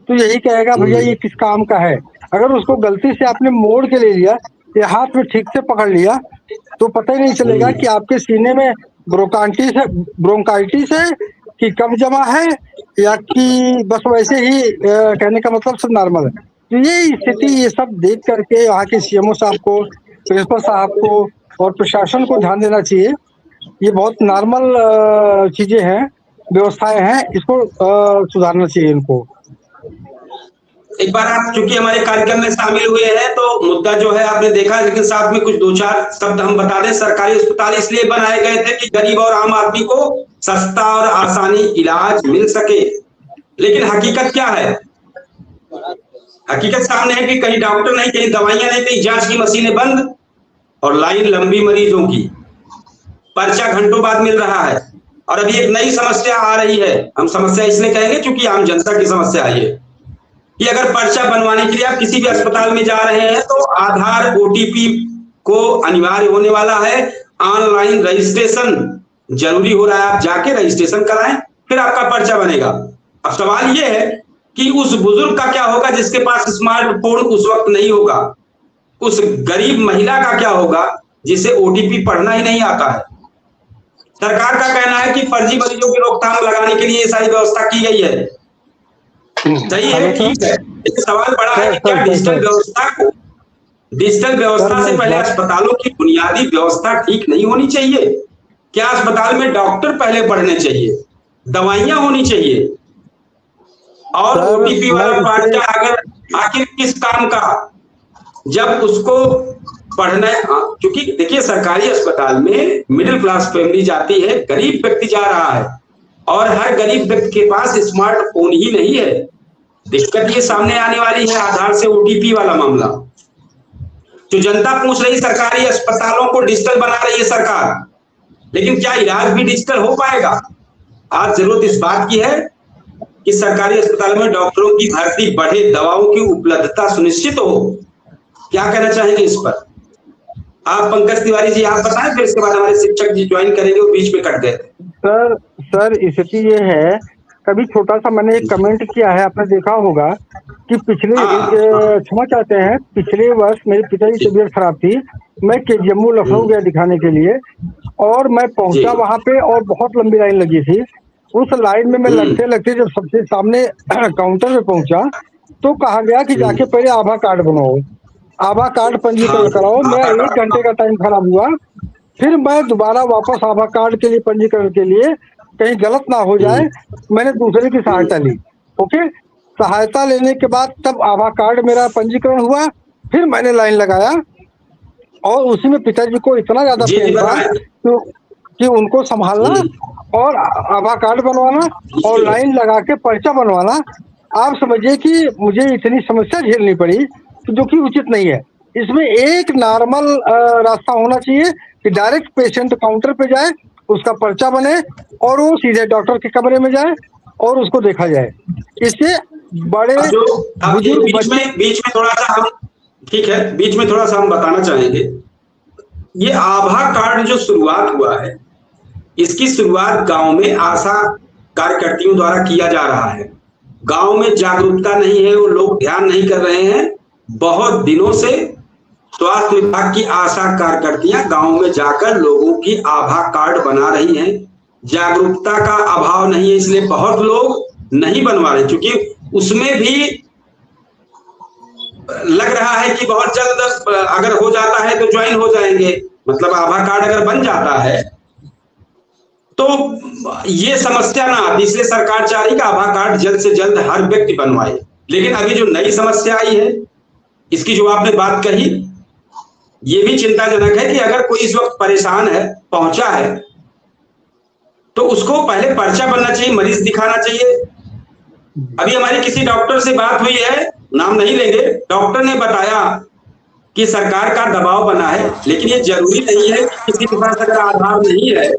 तो यही कहेगा भैया ये किस काम का है। अगर उसको गलती से आपने मोड़ के ले लिया या हाथ में ठीक से पकड़ लिया तो पता ही नहीं चलेगा कि आपके सीने में ब्रोंकाइटिस है कि कि कब जमा है या कि बस वैसे ही कहने का मतलब सब नॉर्मल है। तो ये स्थिति ये सब देख करके वहाँ के सीएमओ साहब को, प्रिंसिपल साहब को और प्रशासन को ध्यान देना चाहिए। ये बहुत नॉर्मल चीजें हैं, व्यवस्थाएं हैं, इसको सुधारना चाहिए इनको। एक बार आप चूंकि हमारे कार्यक्रम में शामिल हुए हैं तो मुद्दा जो है आपने देखा, लेकिन साथ में कुछ 2-4 शब्द हम बता दें। सरकारी अस्पताल इसलिए बनाए गए थे कि गरीब और आम आदमी को सस्ता और आसानी इलाज मिल सके, लेकिन हकीकत क्या है? हकीकत सामने है कि कहीं डॉक्टर नहीं, कहीं दवाइयां नहीं, कहीं जांच की मशीनें बंद और लाइन लंबी मरीजों की, पर्चा घंटों बाद मिल रहा है। और अभी एक नई समस्या आ रही है, हम समस्या इसलिए कहेंगे क्योंकि आम जनता की समस्या आई है कि अगर पर्चा बनवाने के लिए आप किसी भी अस्पताल में जा रहे हैं तो आधार ओटीपी को अनिवार्य होने वाला है। ऑनलाइन रजिस्ट्रेशन जरूरी हो रहा है, आप जाके रजिस्ट्रेशन कराएं फिर आपका पर्चा बनेगा। अब सवाल यह है कि उस बुजुर्ग का क्या होगा जिसके पास स्मार्टफोन उस वक्त नहीं होगा? उस गरीब महिला का क्या होगा जिसे ओटीपी पढ़ना ही नहीं आता है? सरकार का कहना है कि फर्जी मरीजों की रोकथाम लगाने के लिए ये सारी व्यवस्था की गई है। सही है, ठीक है। एक सवाल बड़ा है कि क्या डिजिटल व्यवस्था से पहले अस्पतालों की बुनियादी व्यवस्था ठीक नहीं होनी चाहिए? क्या अस्पताल में डॉक्टर पहले बढ़ने चाहिए, दवाइयां होनी चाहिए, और ओटीपी वाला पर्चा अगर आखिर किस काम का, जब उसको पढ़ना है? क्योंकि देखिए सरकारी अस्पताल में मिडिल क्लास फैमिली जाती है, गरीब व्यक्ति जा रहा है और हर गरीब व्यक्ति के पास स्मार्टफोन ही नहीं है। दिक्कत ये सामने आने वाली है आधार से ओटीपी वाला मामला। जो जनता पूछ रही सरकारी अस्पतालों को डिजिटल बना रही है सरकार, लेकिन क्या इलाज भी डिजिटल हो पाएगा? आज जरूरत इस बात की है कि सरकारी अस्पताल में डॉक्टरों की भर्ती बढ़े, दवाओं की उपलब्धता सुनिश्चित हो। क्या कहना चाहेंगे इस पर आप? पंकज तिवारी जी आप बताएं, फिर इसके बाद हमारे शिक्षक जी ज्वाइन करेंगे, वो बीच में कट गए थे। सर स्थिति ये है, कभी छोटा सा मैंने एक कमेंट किया है, आपने देखा होगा कि पिछले क्षमा चाहते हैं, पिछले वर्ष मेरे पिताजी की तबीयत खराब थी, मैं केजीएमयू लखनऊ गया दिखाने के लिए और मैं पहुंचा वहां पे और बहुत लंबी लाइन लगी थी। उस लाइन में मैं लगते लगते जब सबसे सामने काउंटर में पहुंचा तो कहा गया कि जाके पहले आभा कार्ड बनाओ, आभा कार्ड पंजीकरण कराओ। मैं 1 घंटे का टाइम खराब हुआ, फिर मैं दोबारा वापस आभा कार्ड के लिए पंजीकरण के लिए, कहीं गलत ना हो जाए, मैंने दूसरे की सहायता ली। ओके, सहायता लेने के बाद तब आभा कार्ड मेरा पंजीकरण हुआ, फिर मैंने लाइन लगाया और उसी में पिताजी को इतना ज्यादा पेन था कि उनको संभालना और आभा कार्ड बनवाना और लाइन लगा के पर्चा बनवाना। आप समझिए कि मुझे इतनी समस्या झेलनी पड़ी जो कि उचित नहीं है। इसमें एक नॉर्मल रास्ता होना चाहिए कि डायरेक्ट पेशेंट काउंटर पे जाए, उसका पर्चा बने और वो सीधे डॉक्टर के कमरे में जाए और उसको देखा जाए। इससे बड़े बीच में थोड़ा सा हम, ठीक है, बीच में थोड़ा सा हम बताना चाहेंगे, ये आभा कार्ड जो शुरुआत हुआ है, इसकी शुरुआत गांव में आशा कार्यकर्तियों द्वारा किया जा रहा है। गांव में जागरूकता नहीं है, वो लोग ध्यान नहीं कर रहे हैं। बहुत दिनों से स्वास्थ्य विभाग की आशा कार्यकर्तियां गांव में जाकर लोगों की आभा कार्ड बना रही हैं। जागरूकता का अभाव नहीं है, इसलिए बहुत लोग नहीं बनवा रहे, क्योंकि उसमें भी लग रहा है कि बहुत जल्द अगर हो जाता है तो ज्वाइन हो जाएंगे, मतलब आभा कार्ड अगर बन जाता है तो ये समस्या ना आती, इसलिए सरकार चाह रही कि आभा कार्ड जल्द से जल्द हर व्यक्ति बनवाए। लेकिन अभी जो नई समस्या आई है, इसकी जो आपने बात कही, ये भी चिंताजनक है कि अगर कोई इस वक्त परेशान है, पहुंचा है, तो उसको पहले पर्चा बनना चाहिए, मरीज दिखाना चाहिए। अभी हमारी किसी डॉक्टर से बात हुई है, नाम नहीं लेंगे, डॉक्टर ने बताया कि सरकार का दबाव बना है, लेकिन ये जरूरी नहीं है कि किसी के पास अगर आधार नहीं है,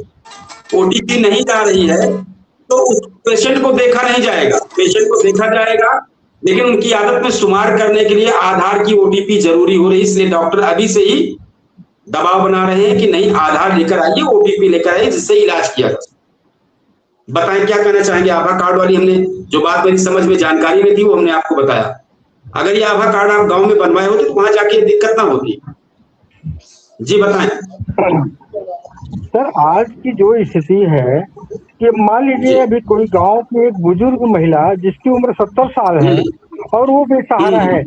ओटीपी नहीं जा रही है, तो उस पेशेंट को देखा नहीं जाएगा। पेशेंट को देखा जाएगा, लेकिन उनकी आदत में शुमार करने के लिए आधार की ओटीपी जरूरी हो रही है। इसलिए डॉक्टर अभी से ही दबाव बना रहे हैं कि नहीं, आधार लेकर आइए, ओटीपी लेकर आइए, जिससे इलाज किया जा। बताएं क्या कहना चाहेंगे? आभा कार्ड वाली हमने जो बात मेरी समझ में जानकारी में थी वो हमने आपको बताया। अगर ये आभा कार्ड आप गांव में बनवाए होते तो वहां जाके दिक्कत ना होती। जी बताएं सर। आज की जो स्थिति है कि मान लीजिए अभी कोई गांव की एक बुजुर्ग महिला जिसकी उम्र 70 साल है और वो बेसहारा है,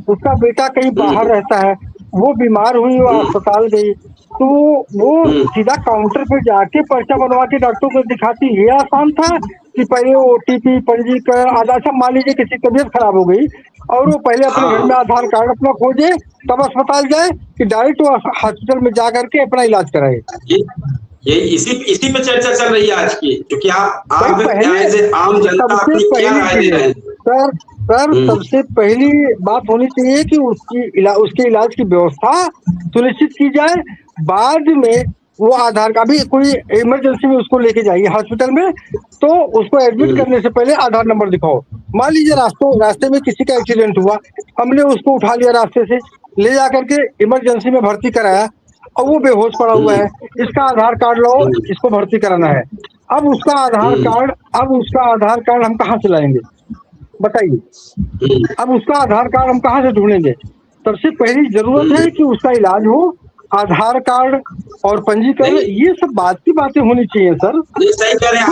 उसका बेटा कहीं बाहर रहता है, वो बीमार हुई, वो अस्पताल गई, तो वो सीधा काउंटर पे जाके पर्चा बनवा के डॉक्टर को दिखाती। ये आसान था कि पहले ओटीपी पंजीकरण आधार, अच्छा मान लीजिए किसी की तबीयत खराब हो गई और वो पहले अपने घर में आधार कार्ड अपना खोजे तब अस्पताल जाए, कि डायरेक्ट वो हॉस्पिटल में जा करके अपना इलाज कराए। ये इसी पे चर्चा चल रही है आज की, क्योंकि आप पहले आम जनता अपनी क्या राय दे रहे हैं? सर सबसे पहली बात होनी चाहिए कि उसके इलाज की व्यवस्था सुनिश्चित की जाए। बाद में वो आधार कार्ड, अभी कोई इमरजेंसी में उसको लेके जाइए हॉस्पिटल में, तो उसको एडमिट करने से पहले आधार नंबर दिखाओ। मान लीजिए रास्ते में किसी का एक्सीडेंट हुआ, हमने उसको उठा लिया, रास्ते से ले जा करके इमरजेंसी में भर्ती कराया और वो बेहोश पड़ा हुआ है, इसका आधार कार्ड लो, इसको भर्ती कराना है। अब उसका आधार कार्ड हम कहाँ से लाएंगे बताइए? अब उसका आधार कार्ड हम कहाँ से ढूंढेंगे? सबसे पहली जरूरत है कि उसका इलाज हो, आधार कार्ड और पंजीकरण, ये सब बात की बातें होनी चाहिए सर। सही कह रहे हैं,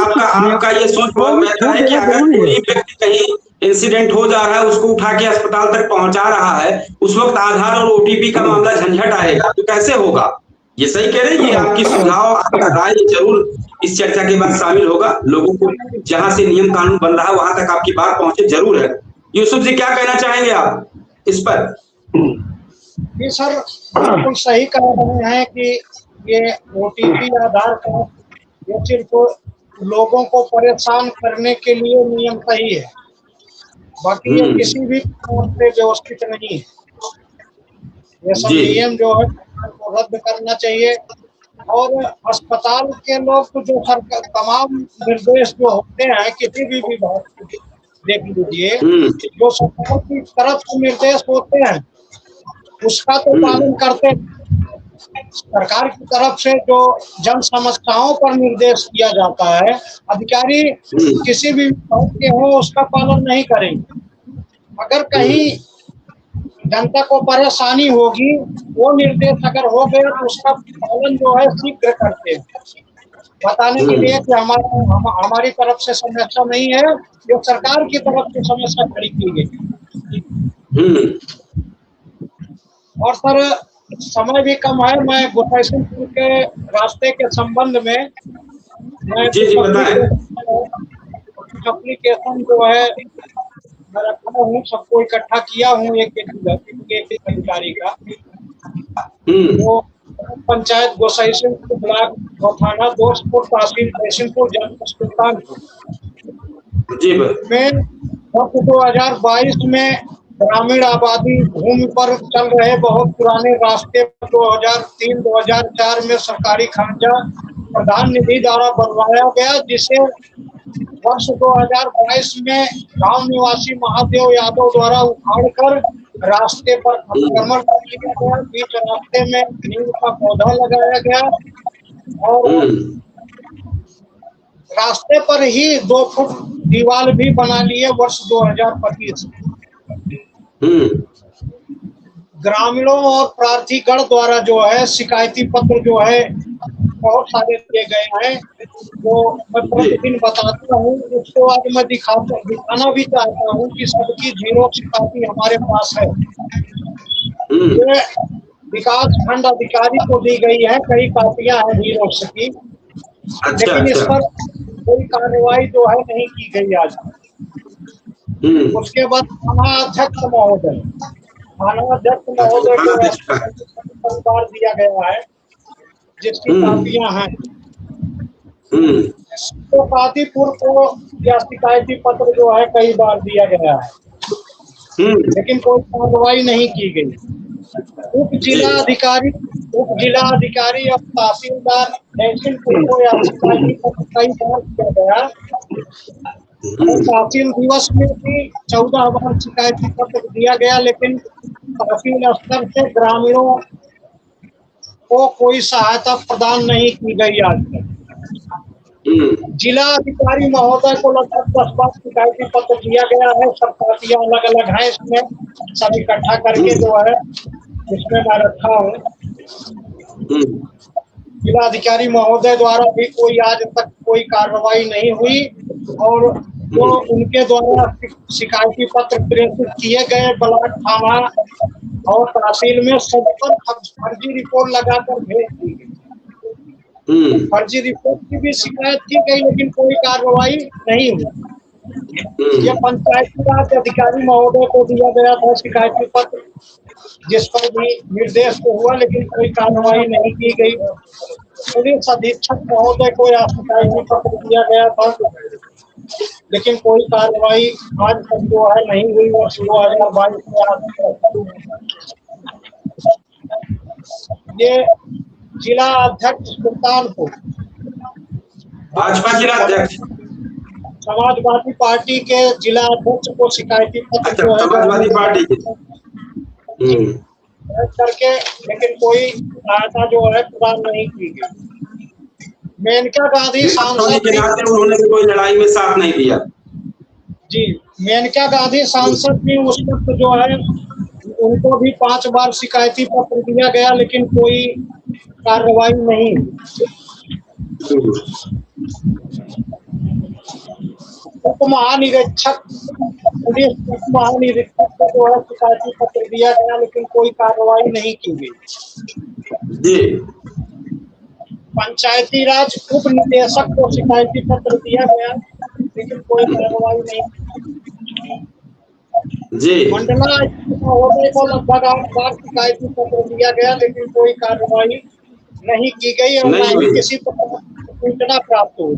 आपका ये सोच बहुत बेहतर है कि अगर कोई व्यक्ति कहीं इंसिडेंट हो जा रहा है, उसको उठा के अस्पताल तक पहुंचा रहा है, उस वक्त आधार और ओटीपी का मामला झंझट आएगा, तो कैसे होगा? ये सही कह रहे हैं, ये आपकी सुझाव, आपका राय जरूर इस चर्चा के बाद शामिल होगा। लोगों को जहां से नियम कानून बन रहा है वहां तक आपकी बात पहुंचे जरूर है। यूसुफ जी, क्या कहना चाहेंगे आप इस पर? जी सर, बिल्कुल सही कह रहे हैं कि ये ओटीपी आधार कार्ड ये सिर्फ लोगों को परेशान करने के लिए नियम सही है, बाकी ये किसी भी तौर पे व्यवस्थित नहीं है। ये सब नियम जो है को रद्द करना चाहिए, और अस्पताल के लोग जो सरकार तमाम निर्देश जो होते हैं किसी भी विभाग के, देख लीजिए, जो सरकार की तरफ से निर्देश होते हैं उसका तो पालन करते हैं। सरकार की तरफ से जो जन समस्याओं पर निर्देश दिया जाता है, अधिकारी किसी भी विभाग के हो उसका पालन नहीं करेंगे। अगर कहीं जनता को परेशानी होगी, वो निर्देश अगर हो गया तो उसका पालन जो है शीघ्र करते हैं, बताने के लिए कि हमारी तरफ से समस्या नहीं है, ये सरकार की तरफ से समस्या खड़ी की गई। और सर समय भी कम है, मैं गोपालपुर के रास्ते के संबंध में मैं एप्लीकेशन जो है मैं रखा हूँ, सबको इकट्ठा किया हूँ एक अधिकारी का। वो पंचायत गोसाईपुर ब्लॉक थाना दोस्तपुर तहसील तहसीलपुर जनपद सुल्तानपुर में 2022 में ग्रामीण आबादी भूमि पर चल रहे बहुत पुराने रास्ते 2003-2004 में सरकारी खर्चा प्रधान निधि द्वारा बनवाया गया, जिसे वर्ष 2022 में गांव निवासी महादेव यादव द्वारा उखाड़कर रास्ते पर अतिक्रमण कर दिया गया। बीच रास्ते में नीम का पौधा लगाया गया और रास्ते पर ही 2 फुट दीवार भी बना लिए वर्ष 2025। ग्रामीणों और प्रार्थीगण द्वारा जो है शिकायती पत्र जो है बहुत सारे दिए गए हैं, तो मैं प्रतिदिन बताता हूँ। उसको आज मैं दिखाना भी चाहता हूँ कि सबकी जेरोक्स कॉपी हमारे पास है। ये विकास खंड अधिकारी को दी गई है, कई कॉपियां हैं जेरोक्स की, लेकिन इस पर कोई कार्रवाई जो है नहीं की गई आज। उसके बाद थाना अध्यक्ष महोदय को दिया गया है, जिसकी कापियां हैं। तो कादीपुर को या शिकायती पत्र जो है कई बार दिया गया है, लेकिन कोई कार्रवाई नहीं की गई। उप जिला अधिकारी और तहसीलदार तहसीलपुर को या शिकायती पत्र कई बार दिया गया। तहसील दिवस में भी 14 बार शिकायती पत्र दिया गया, लेकिन तहसील स्तर से ग्रामीणों को कोई सहायता प्रदान नहीं की गई आज तक। जिला अधिकारी महोदय को लगभग 10 बार शिकायती पत्र दिया गया है, सब कॉपियां अलग अलग हैं, इसमें सब इकट्ठा करके जो है इसमें मैं रखा हूँ। जिला अधिकारी महोदय द्वारा भी कोई आज तक कोई कार्रवाई नहीं हुई। और जो उनके द्वारा शिकायती पत्र प्रेषित किए गए ब्लॉक थाना और तहसील में सब पर फर्जी रिपोर्ट लगाकर भेज दी गई। फर्जी रिपोर्ट की भी शिकायत की गई लेकिन कोई कार्रवाई नहीं हुई। यह पंचायती राज अधिकारी महोदय को दिया गया था शिकायती पत्र, जिस पर भी निर्देश तो हुआ लेकिन कोई कार्रवाई नहीं की गई। पुलिस अधीक्षक महोदय को यह शिकायती पत्र दिया गया था लेकिन कोई कार्रवाई आज तक जो है नहीं हुई। वर्ष 2022 में ये जिला अध्यक्ष सुल्तानपुर भाजपा जिला अध्यक्ष समाजवादी पार्टी के जिला अध्यक्ष को शिकायती पत्र जो है समाजवादी पार्टी करके लेकिन कोई सहायता जो है प्रदान नहीं की गई। मेनका गांधी सांसद उन्होंने कोई लड़ाई में साथ नहीं दिया। जी, मेनका गांधी सांसद भी उस वक्त जो है उनको भी 5 बार शिकायती पत्र दिया गया लेकिन कोई कार्रवाई नहीं। उप महानिरीक्षक पुलिस उप महानिरीक्षक को जो है शिकायती पत्र दिया गया लेकिन कोई कार्रवाई नहीं की गई। जी, पंचायती राज उप निदेशक को शिकायती पत्र दिया गया लेकिन कोई कार्रवाई नहीं। जी, मंडला महोदय को लगभग 8 बार शिकायती पत्र दिया गया लेकिन कोई कार्रवाई नहीं की गई और न ही किसी प्रकार की सूचना प्राप्त हुई।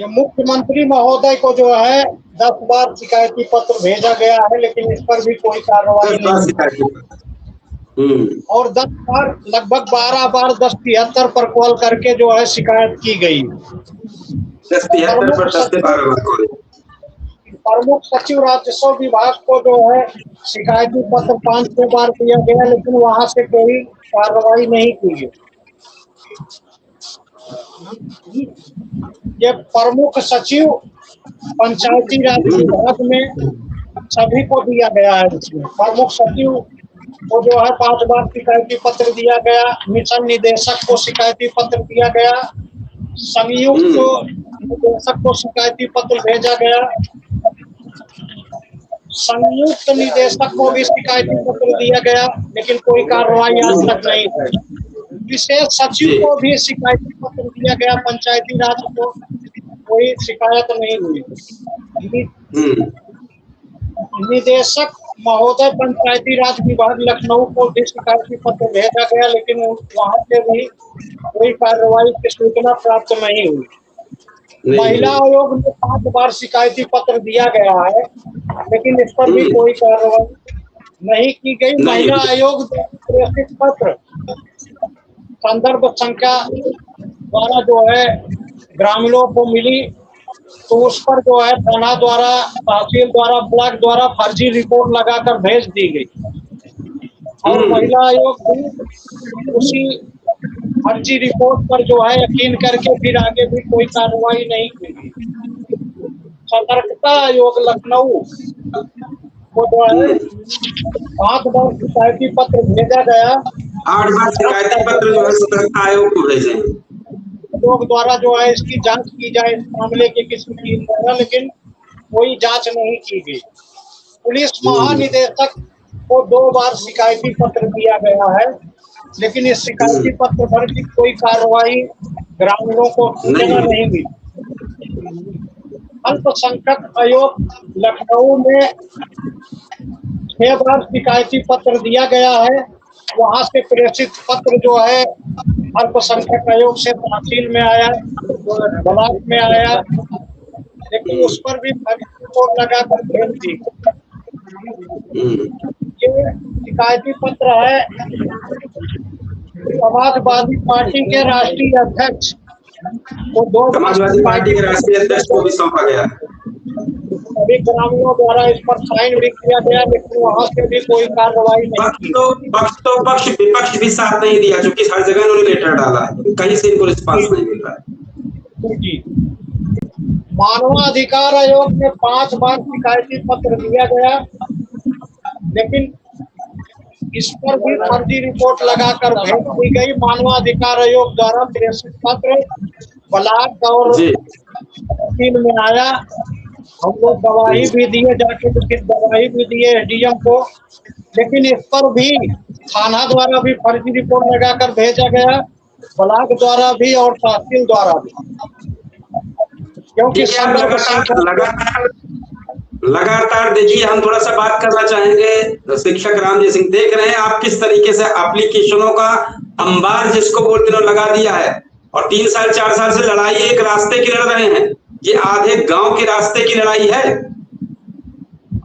ये मुख्यमंत्री महोदय को जो है 10 बार शिकायती पत्र भेजा गया है लेकिन इस पर भी कोई कार्रवाई नहीं। और 10 बार लगभग 12 बार 1073 पर कॉल करके जो है शिकायत की गई। प्रमुख सचिव राजस्व विभाग को जो है शिकायती पत्र 5-6 बार दिया गया लेकिन वहां से कोई कार्रवाई नहीं की गई। ये प्रमुख सचिव पंचायती राज विभाग में सभी को दिया गया है। इसमें प्रमुख सचिव को जो है 5 बार शिकायती पत्र दिया गया। मिशन निदेशक को शिकायती पत्र दिया गया। संयुक्त निदेशक को शिकायती पत्र भेजा गया। संयुक्त निदेशक को भी शिकायती पत्र दिया गया लेकिन कोई कार्रवाई आज तक नहीं है। विशेष सचिव को भी शिकायती पत्र दिया गया पंचायती राज को, कोई शिकायत नहीं हुई। निदेशक महोदय पंचायती राज विभाग लखनऊ को भी शिकायती पत्र भेजा गया लेकिन वहां से भी कोई कार्रवाई की सूचना प्राप्त नहीं हुई। महिला आयोग में 5 बार शिकायती पत्र दिया गया है लेकिन इस पर भी कोई कार्रवाई नहीं की गई। महिला आयोग प्रेषित पत्र संदर्भ संख्या द्वारा जो है ग्रामीणों को मिली तो उस पर जो है थाना द्वारा, तहसील द्वारा, ब्लॉक द्वारा फर्जी रिपोर्ट लगाकर भेज दी गई और महिला आयोग भी उसी फर्जी रिपोर्ट पर जो है यकीन करके फिर आगे भी कोई कार्रवाई नहीं की गई। सतर्कता आयोग लखनऊ को जो है 5 बार शिकायती पत्र भेजा गया। 8 बार शिकायती पत्र जो है सतर्कता आयोग को भेजे। लोग द्वारा जो है इसकी जांच की जाए इस मामले के किसी टीम द्वारा लेकिन कोई जांच नहीं की गई। पुलिस महानिदेशक को 2 बार शिकायती पत्र दिया गया है लेकिन इस शिकायती पत्र पर भी कोई कार्रवाई ग्रामीणों को सूचना नहीं मिली। अल्पसंख्यक आयोग लखनऊ में 6 बार शिकायती पत्र दिया गया है। वहां से प्रेषित पत्र जो है अल्पसंख्यक आयोग से तहसील में आया, ब्लॉक में आया लेकिन उस पर भी रिपोर्ट लगाकर भेज दी। ये शिकायती पत्र है समाजवादी पार्टी के राष्ट्रीय अध्यक्ष को 2 समाजवादी पार्टी के राष्ट्रीय अध्यक्ष को भी सौंपा गया। सभी ग्रामीणों द्वारा इस पर साइन भी किया गया लेकिन वहां से भी कोई कार्रवाई नहीं की। पक्ष विपक्ष भी साथ नहीं दिया क्योंकि हर जगह उन्होंने लेटर डाला है, कहीं से इनको रिस्पांस नहीं मिल रहा है। जी, मानवाधिकार आयोग में 5 बार शिकायती पत्र दिया गया लेकिन इस पर भी फर्जी रिपोर्ट लगाकर भेज दी गई। मानवाधिकार आयोग द्वारा प्रेषित पत्र ब्लॉक और तहसील में आया। हम लोग गवाही भी दिए, जाके लिखित गवाही भी दिए एसडीएम को, लेकिन इस पर भी थाना द्वारा भी फर्जी रिपोर्ट लगाकर भेजा गया, ब्लॉक द्वारा भी और तहसील द्वारा भी। क्योंकि लगातार देखिए, हम थोड़ा सा बात करना चाहेंगे। शिक्षक रामजी सिंह, देख रहे हैं आप किस तरीके से एप्लीकेशनों का अंबार जिसको बोलते हैं लगा दिया है, और 3 साल 4 साल से लड़ाई एक रास्ते की लड़ रहे हैं। ये आधे गांव के रास्ते की लड़ाई है,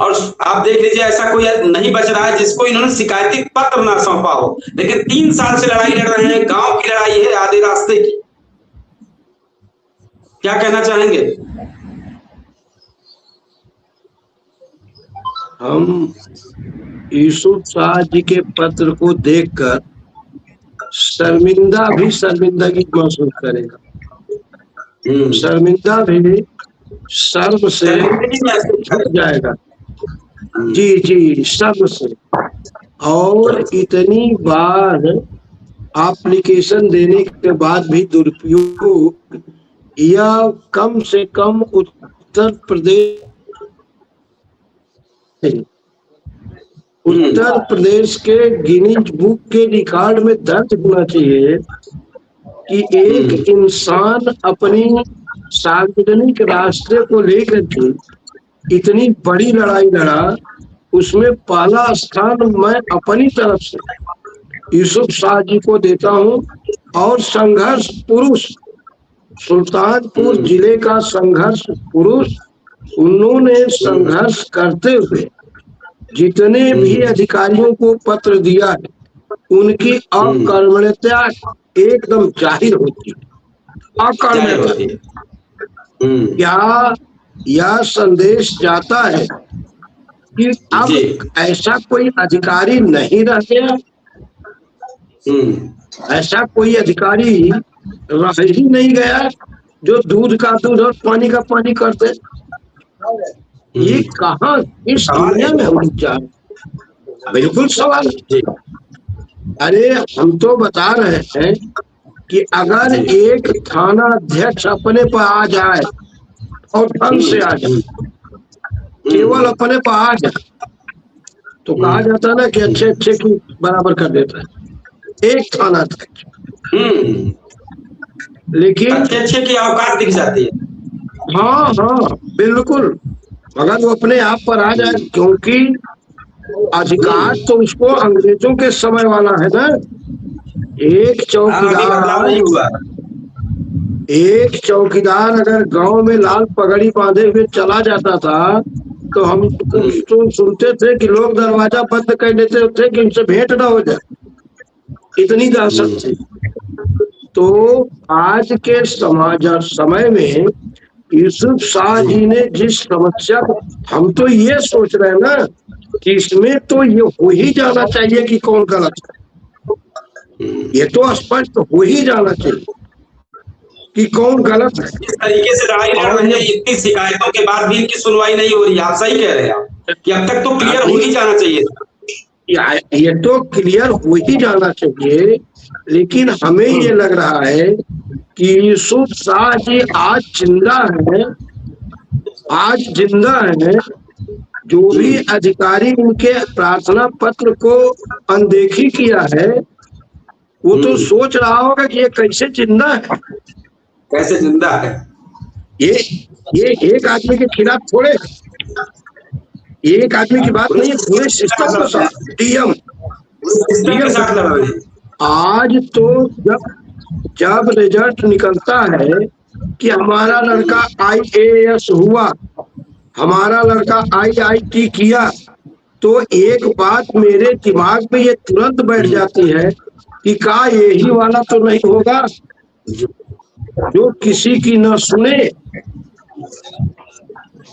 और आप देख लीजिए ऐसा कोई नहीं बच रहा है जिसको इन्होंने शिकायती पत्र ना सौंपा हो, लेकिन 3 साल से लड़ाई लड़ रहे हैं। गांव की लड़ाई है आधे रास्ते की। क्या कहना चाहेंगे? हम यूसुफ शाह जी के पत्र को देखकर शर्मिंदा भी शर्मिंदगी महसूस करेगा, शर्मिंदा भी शर्म से झुक जाएगा। जी जी, शर्म से। और इतनी बार एप्लीकेशन देने के बाद भी दुरुपयोग, या कम से कम उत्तर प्रदेश के गिनीज बुक के रिकॉर्ड में दर्ज होना चाहिए कि एक इंसान अपनी सार्वजनिक रास्ते को लेकर के इतनी बड़ी लड़ाई लड़ा, उसमें पहला स्थान मैं अपनी तरफ से यूसुफ शाह जी को देता हूं। और संघर्ष पुरुष, सुल्तानपुर जिले का संघर्ष पुरुष, उन्होंने संघर्ष करते हुए जितने भी अधिकारियों को पत्र दिया है, उनकी अकर्मण्यता एकदम जाहिर होती है। अकर्मण्यता क्या यह संदेश जाता है कि अब ऐसा कोई अधिकारी नहीं रह गया, ऐसा कोई अधिकारी रह ही नहीं गया जो दूध का दूध और पानी का पानी करते। ये कहाँ, इस दुनिया में हम जा, बिल्कुल सवाल। अरे हम तो बता रहे हैं कि अगर एक थाना अध्यक्ष अपने पर आ जाए और ढंग से आ जाए, केवल अपने पर आ जाए, तो कहा जाता है ना कि अच्छे अच्छे की बराबर कर देता है एक थाना अध्यक्ष। लेकिन अच्छे की औकात दिख जाती है। हाँ हाँ बिल्कुल, अगर वो अपने आप पर आ जाए, क्योंकि अधिकार तो उसको अंग्रेजों के समय वाला है ना। एक चौकीदार अगर गांव में लाल पगड़ी बांधे हुए चला जाता था, तो हम तो सुनते थे कि लोग दरवाजा बंद कर देते थे कि उनसे भेंट ना हो जाए, इतनी दहशत थी। तो आज के समय में यूसुफ शाह जी ने जिस समस्या को, हम तो ये सोच रहे हैं ना कि इसमें तो ये हो ही जाना चाहिए कि कौन गलत है, ये तो स्पष्ट हो ही जाना चाहिए कि कौन गलत है। इस तरीके से लड़ाई लड़ रहे हैं, इतनी शिकायतों के बाद भी इनकी सुनवाई नहीं हो रही। आप सही कह रहे हैं कि अब तक तो क्लियर हो ही जाना चाहिए। ये तो क्लियर हो ही जाना चाहिए, लेकिन हमें ये लग रहा है कि यूसुफ शाह जी आज जिंदा है, आज जिंदा है। जो भी अधिकारी उनके प्रार्थना पत्र को अनदेखी किया है, वो तो सोच रहा होगा कि ये कैसे जिंदा है, कैसे जिंदा है। ये एक आदमी के खिलाफ थोड़े, एक आदमी की बात नहीं है, पूरे सिस्टम के साथ डीएम के साथ लड़ रहे हैं। आज तो जब रिजल्ट निकलता है कि हमारा लड़का IAS हुआ, हमारा लड़का IIT किया, तो एक बात मेरे दिमाग में ये तुरंत बैठ जाती है कि का यही वाला तो नहीं होगा जो किसी की न सुने,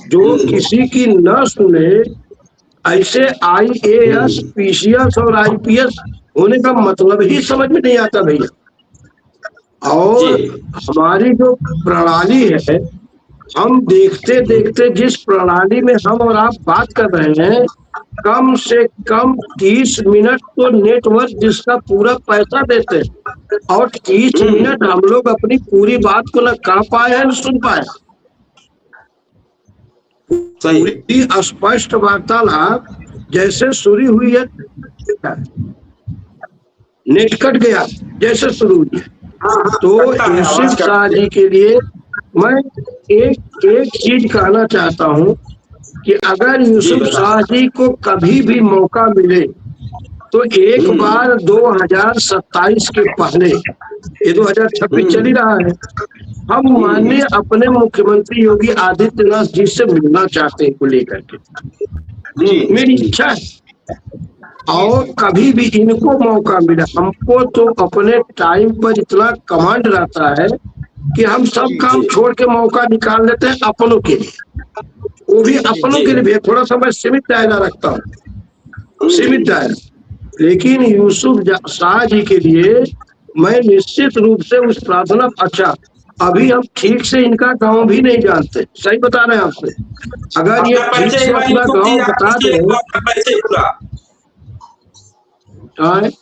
जो किसी की न सुने। ऐसे IAS, PCS और IPS होने का मतलब ही समझ में नहीं आता भैया। और हमारी जो प्रणाली है, हम देखते देखते जिस प्रणाली में हम और आप बात कर रहे हैं, कम से कम 30 मिनट तो नेटवर्क जिसका पूरा पैसा देते हैं, और 30 मिनट हम लोग अपनी पूरी बात को न कह पाए हैं न सुन पाए। पूरी स्पष्ट वार्तालाप जैसे शुरू हुई है, नेट कट गया जैसे शुरू हुई है। तो यूसुफ शाह जी के लिए मैं एक चीज कहना चाहता हूँ कि अगर यूसुफ शाह जी को कभी भी मौका मिले तो एक बार 2027 के पहले, ये 2026 चल ही रहा है, हम माननीय अपने मुख्यमंत्री योगी आदित्यनाथ जी से मिलना चाहते हैं को लेकर के। मेरी इच्छा है और कभी भी इनको मौका मिला, हमको तो अपने टाइम पर इतना कमांड रहता है कि हम सब काम छोड़ के मौका निकाल लेते हैं अपनों के लिए, वो भी अपनों के लिए भी। थोड़ा सा मैं सीमित दायरा रखता हूँ, सीमित दायरा, लेकिन यूसुफ शाह जी के लिए मैं निश्चित रूप से उस प्रार्थना। अच्छा, अभी हम ठीक से इनका गांव भी नहीं जानते, सही बता रहे हैं आपसे। अगर ये ठीक से अपना गांव बता दें।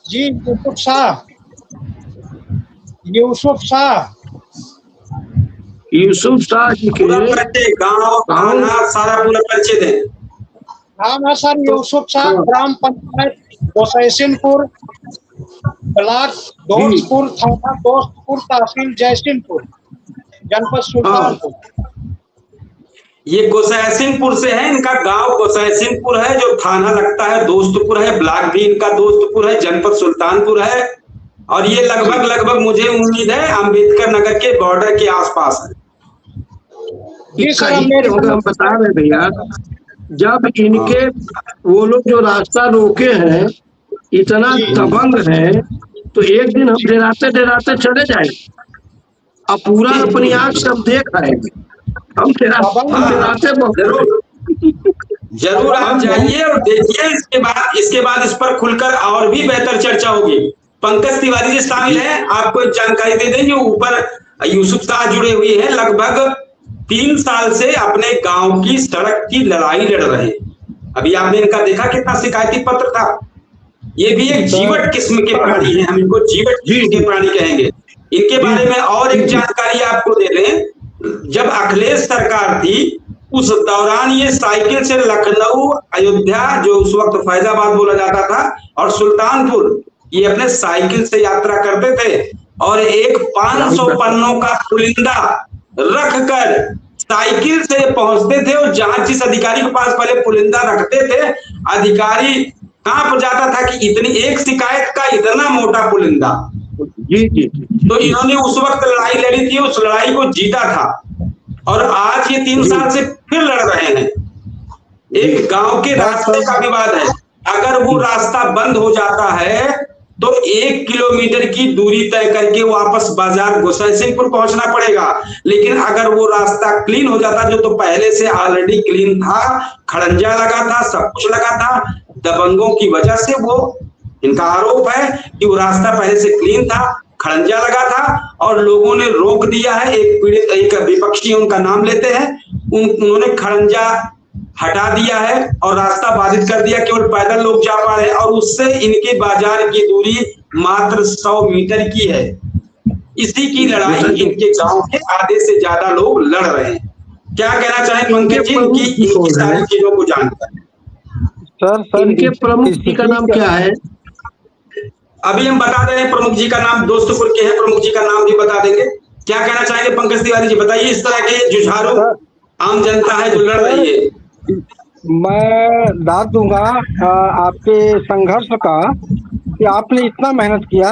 जी यूसुफ शाह जी के गाँव सारा पूरा परिचय दें। हाँ सर, यूसुफ शाह, ग्राम पंचायत गोसैसिनपुर, ब्लॉक दोस्तपुर, थाना दोस्तपुर, तहसील जयसिंहपुर, जनपद सुल्तानपुर। ये गोसैसिनपुर से है, इनका गांव गोसैसिनपुर है, जो थाना लगता है दोस्तपुर है, ब्लॉक भी इनका दोस्तपुर है, जनपद सुल्तानपुर है, और ये लगभग मुझे उम्मीद है अम्बेडकर नगर के बॉर्डर के आसपास है। हम बता रहे भैया, जब इनके वो लोग जो रास्ता रोके हैं इतना दबंग है, तो एक दिन हम डराते चले जाएंगे, अब पूरा अपनी आंख से हम देख आएंगे। हम डराते जरूर आप जाइए और देखिए। इसके बाद इस पर खुलकर और भी बेहतर चर्चा होगी। पंकज तिवारी जी शामिल है, आपको एक जानकारी दे दें, जो ऊपर यूसुफ शाह जुड़े हुए हैं, लगभग 3 साल से अपने गांव की सड़क की लड़ाई लड़ रहे हैं। अभी आपने इनका देखा कितना शिकायती पत्र था। ये भी एक जीवट किस्म के प्राणी हैं, हम इनको जीवट किस्म के प्राणी कहेंगे। इनके बारे में और एक जानकारी आपको दे दें, जब अखिलेश सरकार थी उस दौरान ये साइकिल से लखनऊ, अयोध्या, जो उस वक्त फैजाबाद बोला जाता था, और सुल्तानपुर, ये अपने साइकिल से यात्रा करते थे, और एक 500 पन्नों का पुलिंदा रखकर साइकिल से पहुंचते थे, और जहां जिस अधिकारी के पास पहले पुलिंदा रखते थे, अधिकारी कांप जाता था कि इतनी एक शिकायत का इतना मोटा पुलिंदा। तो इन्होंने उस वक्त लड़ाई लड़ी थी, उस लड़ाई को जीता था, और आज ये 3 साल से फिर लड़ रहे हैं। एक गांव के रास्ते का विवाद है, अगर वो रास्ता बंद हो जाता है तो 1 किलोमीटर की दूरी तय करके वापस बाजार गोसैसिनपुर पहुंचना पड़ेगा। लेकिन अगर वो रास्ता क्लीन हो जाता, जो तो पहले से ऑलरेडी क्लीन था, खड़ंजा लगा था, सब कुछ लगा था, दबंगों की वजह से, वो इनका आरोप है कि वो रास्ता पहले से क्लीन था, खड़ंजा लगा था, और लोगों ने रोक दिया है। एक विपक्षी उनका नाम लेते हैं, उन्होंने खड़ंजा हटा दिया है और रास्ता बाधित कर दिया, केवल पैदल लोग जा पा रहे हैं, और उससे इनके बाजार की दूरी मात्र 100 मीटर की है। इसी की लड़ाई इनके गांव के आधे से ज्यादा लोग लड़ रहे हैं। क्या कहना चाहें पंकज जी इनकी सारी चीजों को जानकर? सर इनके प्रमुख जी का नाम क्या है? अभी हम बता दे रहे हैं, प्रमुख जी का नाम दोस्तपुर के हैं, प्रमुख जी का नाम भी बता देंगे। क्या कहना चाहेंगे पंकज तिवारी जी, बताइए। इस तरह के जुझारू आम जनता है जो लड़ रही है। मैं दाद दूंगा आपके संघर्ष का कि आपने इतना मेहनत किया,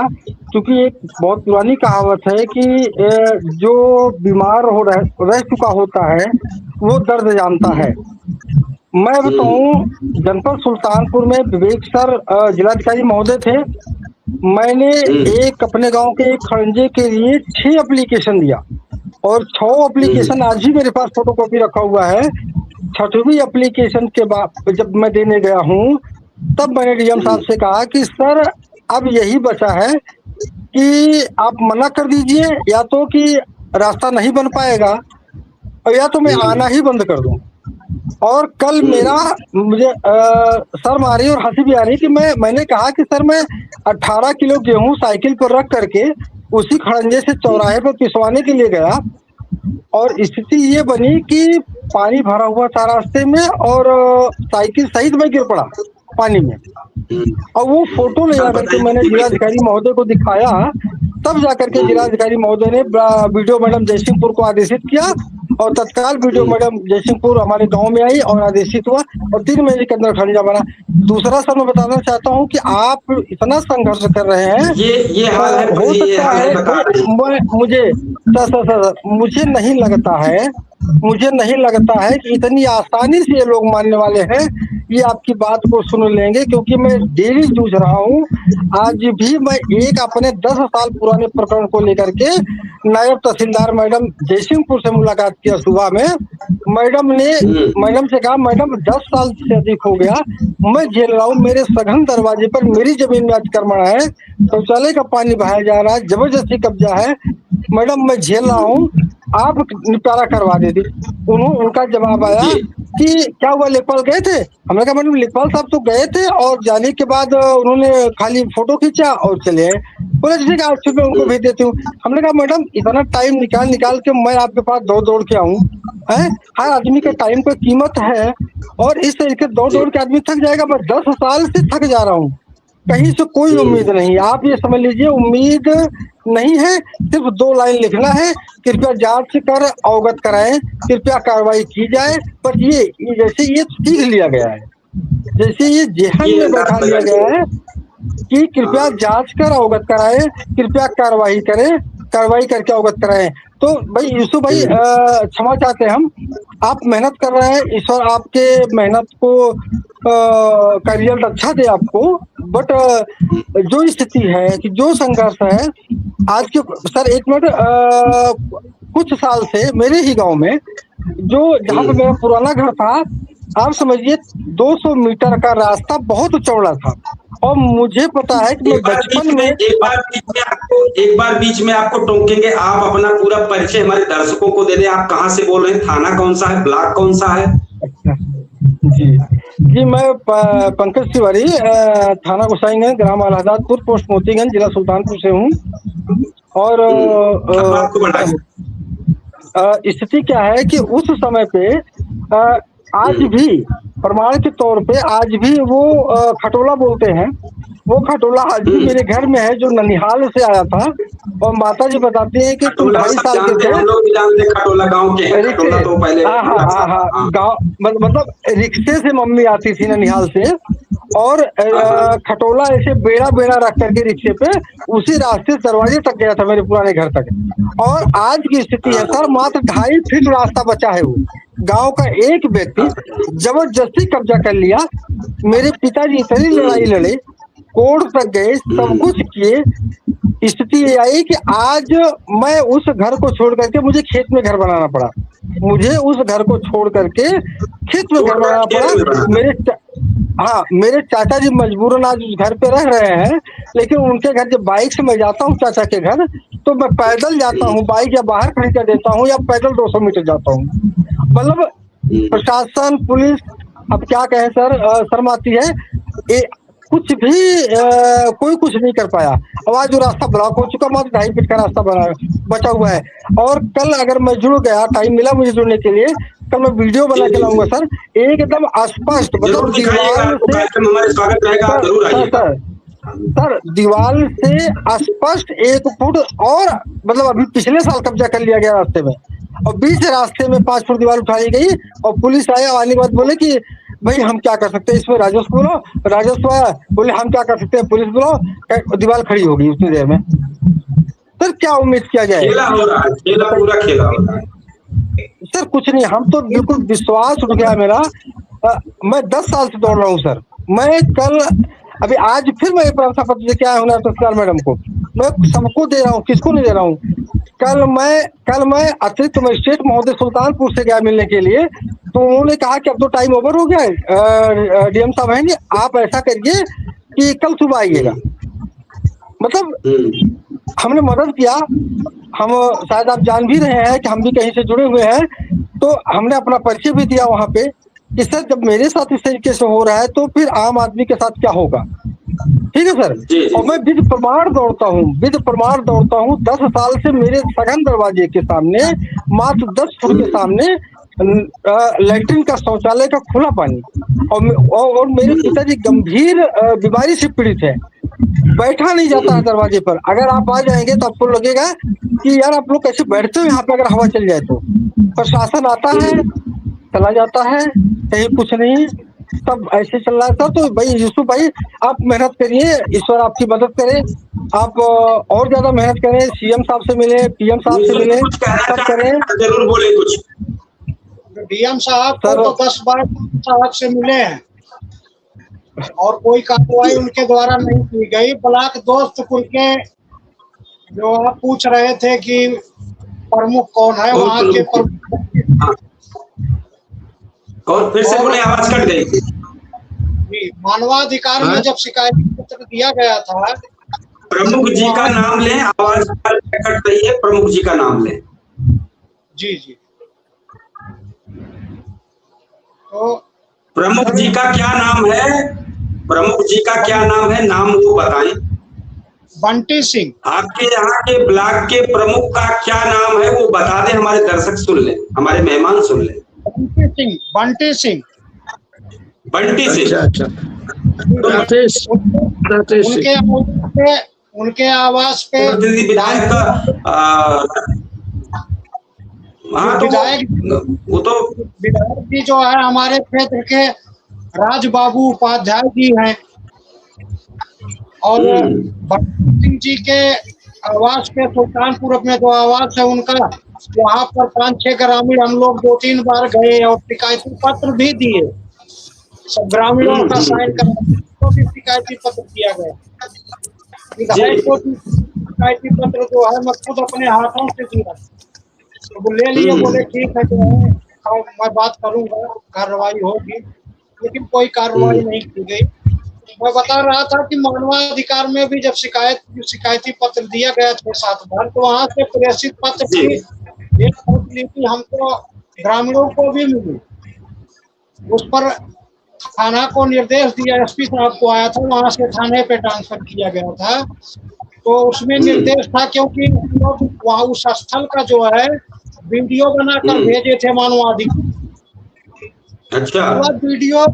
क्योंकि एक बहुत पुरानी कहावत है कि जो बीमार रह चुका होता है वो दर्द जानता है। मैं बताऊं, जनपद सुल्तानपुर में विवेक सर जिलाधिकारी महोदय थे। मैंने एक अपने गांव के एक खड़ंजे के लिए 6 एप्लीकेशन दिया, और 6 एप्लीकेशन आज ही मेरे पास फोटोकॉपी रखा हुआ है। 6वीं एप्लीकेशन के बाद जब मैं देने गया हूं, तब मैंने डीएम साहब से कहा कि सर अब यही बचा है कि आप मना कर दीजिए, या तो कि रास्ता नहीं बन पाएगा, और या तो मैं आना ही बंद कर दूं। और कल मेरा मुझे सर मारी और हंसी भी आ रही कि मैंने कहा कि सर मैं 18 किलो गेहूं साइकिल पर रख करके उसी खड़ंजे से चौराहे पर पिसवाने के लिए गया और स्थिति ये बनी कि पानी भरा हुआ था रास्ते में और साइकिल सहित मैं गिर पड़ा पानी में। और वो फोटो ले जाकर के मैंने जिलाधिकारी महोदय को दिखाया, तब जाकर के जिलाधिकारी महोदय ने वीडियो मैडम जयसिंहपुर को आदेशित किया और तत्काल वीडियो मैडम जयसिंहपुर हमारे गांव में आई और आदेशित हुआ और 3 महीने के अंदर खड़िया बना। दूसरा सर मैं बताना चाहता हूं कि आप इतना संघर्ष कर रहे हैं, ये हाल है, हो सकता है मुझे नहीं लगता है कि इतनी आसानी से ये लोग मानने वाले हैं, ये आपकी बात को सुन लेंगे, क्योंकि मैं डेली जूझ रहा हूँ। आज भी मैं एक अपने 10 साल पुराने प्रकरण को लेकर के नायब तहसीलदार मैडम जयसिंहपुर से मुलाकात किया सुबह में। मैडम से कहा मैडम 10 साल से अधिक हो गया मैं झेल रहा हूँ, मेरे सघन दरवाजे पर मेरी जमीन में अतिक्रमण है, शौचालय का पानी बहाया जा रहा है, जबरदस्ती कब्जा है, मैडम मैं झेल रहा हूँ, आप निपटारा करवा देती। उनका जवाब आया कि क्या हुआ लेखपाल गए थे? हमने कहा मैडम लेखपाल साहब तो गए थे और जाने के बाद उन्होंने खाली फोटो खींचा और चले आए। बोले ठीक है आज फिर मैं उनको भेज देती हूँ। हमने कहा मैडम इतना टाइम निकाल के मैं आपके पास दौड़ के आऊँ है? हर आदमी के टाइम की कीमत है और इस तरीके दौड़ के आदमी थक जाएगा। मैं 10 साल से थक जा रहा हूँ, कहीं से कोई उम्मीद नहीं। आप ये समझ लीजिए उम्मीद नहीं है, सिर्फ 2 लाइन लिखना है, कृपया जांच कर अवगत कराएं, कृपया कार्रवाई की जाए। पर ये जैसे ये सीख लिया गया है, जैसे ये जेहन में बैठा लिया गया है कि कृपया जांच कर अवगत कराएं, कृपया कार्रवाई करें, कार्रवाई करके अवगत कराएं। तो भाई यूसुफ भाई क्षमा चाहते हैं हम, आप मेहनत कर रहे हैं, ईश्वर आपके मेहनत को का रिजल्ट अच्छा दे आपको। बट जो स्थिति है कि जो संघर्ष है आज के सर 1 मिनट कुछ साल से मेरे ही गांव में जो जहाँ पे मेरा पुराना घर था, आप समझिए 200 मीटर का रास्ता बहुत चौड़ा था और मुझे पता है कि मैं बचपन में एक बार बीच में आपको टोकेंगे। आप अपना पूरा परिचय हमारे दर्शकों को दे दें। आप कहाँ से बोल रहे हैं, थाना कौन सा है, ब्लॉक कौन सा है? जी मैं पंकज तिवारी, थाना गोसाईगंज, ग्राम अलहदादपुर, पोस्ट मोतीगंज, जिला सुल्तानपुर से हूँ। और स्थिति क्या है कि उस समय पे आज भी प्रमाण के तौर पे आज भी वो खटोला बोलते हैं, वो खटोला आज भी मेरे घर में है जो ननिहाल से आया था। और माता जी बताती हैं कि तुम 2.5 साल के थे, हम लोग जानते खटोला गांव के हैं। खटोला तो पहले गाँव मतलब रिक्शे से मम्मी आती थी ननिहाल से और खटोला ऐसे बेड़ा रख करके रिक्शे पे उसी रास्ते से दरवाजे तक गया था मेरे पुराने घर तक। और आज की स्थिति है सर मात्र 2.5 फीट रास्ता बचा है। वो गांव का एक व्यक्ति जबरदस्ती कब्जा कर लिया। मेरे पिताजी इतनी लड़ाई लड़े, कोर्ट तक गए, सब कुछ किए। स्थिति ये आई कि आज मैं उस घर को छोड़ करके मुझे खेत में घर बनाना पड़ा। मुझे उस घर को छोड़ करके खेत में घर बनाना पड़ा। मेरे चाचा जी मजबूरन आज उस घर पे रह रहे हैं, लेकिन उनके घर जब बाइक से मैं जाता हूँ चाचा के घर तो मैं पैदल जाता हूँ, बाइक या बाहर खड़ी कर देता हूँ या पैदल 200 मीटर जाता हूँ। मतलब प्रशासन पुलिस अब क्या कहें सर, शर्म आती है। कुछ भी कोई कुछ नहीं कर पाया। अब आज जो रास्ता ब्लॉक हो चुका, मात्र 2.5 फीट का रास्ता बचा हुआ है। और कल अगर मैं जुड़ गया, टाइम मिला मुझे जुड़ने के लिए, कल मैं वीडियो बना के लाऊंगा सर, एकदम स्पष्ट, मतलब दीवार सर दीवार से स्पष्ट 1 फुट। और मतलब अभी पिछले साल कब्जा कर लिया गया रास्ते में और बीच रास्ते में 5 फुट दीवार उठा ली गई और पुलिस आया, आने के बाद बोले कि भाई हम क्या कर सकते हैं इसमें, राजस्व बोलो। राजस्व आया, बोले हम क्या कर सकते हैं, पुलिस बोलो। दीवार खड़ी हो गई उतनी देर में। सर क्या उम्मीद किया जाए? खेला पूरा खेला हो रहा है सर। कुछ नहीं, हम तो बिल्कुल विश्वास उठ गया मेरा। मैं 10 साल से दौड़ रहा हूँ सर। मैं कल अभी आज फिर मैं प्रशंसा पत्र लेके आया हूँ तत्काल मैडम को। मैं सबको दे रहा हूँ, किसको नहीं दे रहा हूँ। कल मैं अतिरिक्त मजिस्ट्रेट महोदय सुल्तानपुर से गया मिलने के लिए, तो उन्होंने कहा कि अब तो टाइम ओवर हो गया है, डीएम साहब हैं, आप ऐसा करिए कि कल सुबह आइएगा। मतलब हमने मदद किया। हम शायद आप जान भी रहे हैं कि हम भी कहीं से जुड़े हुए हैं, तो हमने अपना परिचय भी दिया वहाँ पे इससे जब मेरे साथ इस तरीके से हो रहा है तो फिर आम आदमी के साथ क्या होगा? ठीक है सर। और मैं विद प्रमाण दौड़ता हूँ 10 साल से मेरे सघन दरवाजे के सामने, मात्र 10 फुट के सामने लैट्रिन का, शौचालय का खुला पानी। और मेरे पिताजी गंभीर बीमारी से पीड़ित है, बैठा नहीं जाता है दरवाजे पर। अगर आप आ जाएंगे तो आपको लगेगा कि यार आप लोग कैसे बैठते हो यहाँ पे अगर हवा चल जाए तो। प्रशासन आता है, चला जाता है, कहीं कुछ नहीं, सब ऐसे चल रहा था। तो भाई यूसुफ भाई, आप मेहनत करिए, ईश्वर आपकी मदद करे, आप और ज्यादा मेहनत करें, सीएम साहब से मिले, पीएम साहब से मिले, सब करें। जरूर बोले कुछ। डीएम साहब को तो 10 बार साहब से मिले हैं और कोई कार्रवाई उनके द्वारा नहीं की गई। ब्लॉक दोस्तपुर के जो आप पूछ रहे थे कि प्रमुख कौन है, वहाँ के प्रमुख, और फिर से बोले, आवाज कट गई। जी, मानवाधिकार में जब शिकायत पत्र दिया गया था, प्रमुख जी का नाम लें, आवाज कट रही है, प्रमुख जी का नाम लें। जी जी। तो प्रमुख जी का क्या नाम है? प्रमुख जी का क्या नाम है, नाम वो बताएं। बंटी सिंह। आपके यहाँ के ब्लॉक के प्रमुख का क्या नाम है वो बता दें, हमारे दर्शक सुन लें, हमारे मेहमान सुन लें। बंटी सिंह। बंटी सिंह। अच्छा। उनके आवास पे विधायक विधायक जी जो है हमारे क्षेत्र के राजबाबू उपाध्याय जी हैं, और बंटी सिंह जी के आवास पे सुल्तानपुर में जो आवास है उनका, वहाँ पर 5-6 ग्रामीण हम लोग 2-3 बार गए और शिकायती पत्र भी दिए। सब ग्रामीणों का साइन तो भी शिकायती पत्र दिया गया। विधायक को शिकायती पत्र जो है मैं खुद अपने हाथों से दिया, तो वो ले लिए, बोले ठीक है जो है मैं बात करूंगा, कार्रवाई होगी, लेकिन कोई कार्रवाई नहीं की गई। मैं बता रहा था कि मानवाधिकार में भी जब शिकायती पत्र दिया गया 6-7 बार, तो वहाँ से प्रेषित पत्र की एक प्रतिलिपि हमको ग्रामीणों को भी मिली। उस पर थाना को निर्देश दिया, एसपी साहब को आया था, वहां से थाने पे ट्रांसफर किया गया था। तो उसमें निर्देश था, क्योंकि वहाँ उस स्थल का जो है वीडियो बनाकर भेजे थे मानवाधिकार। अच्छा। वीडियो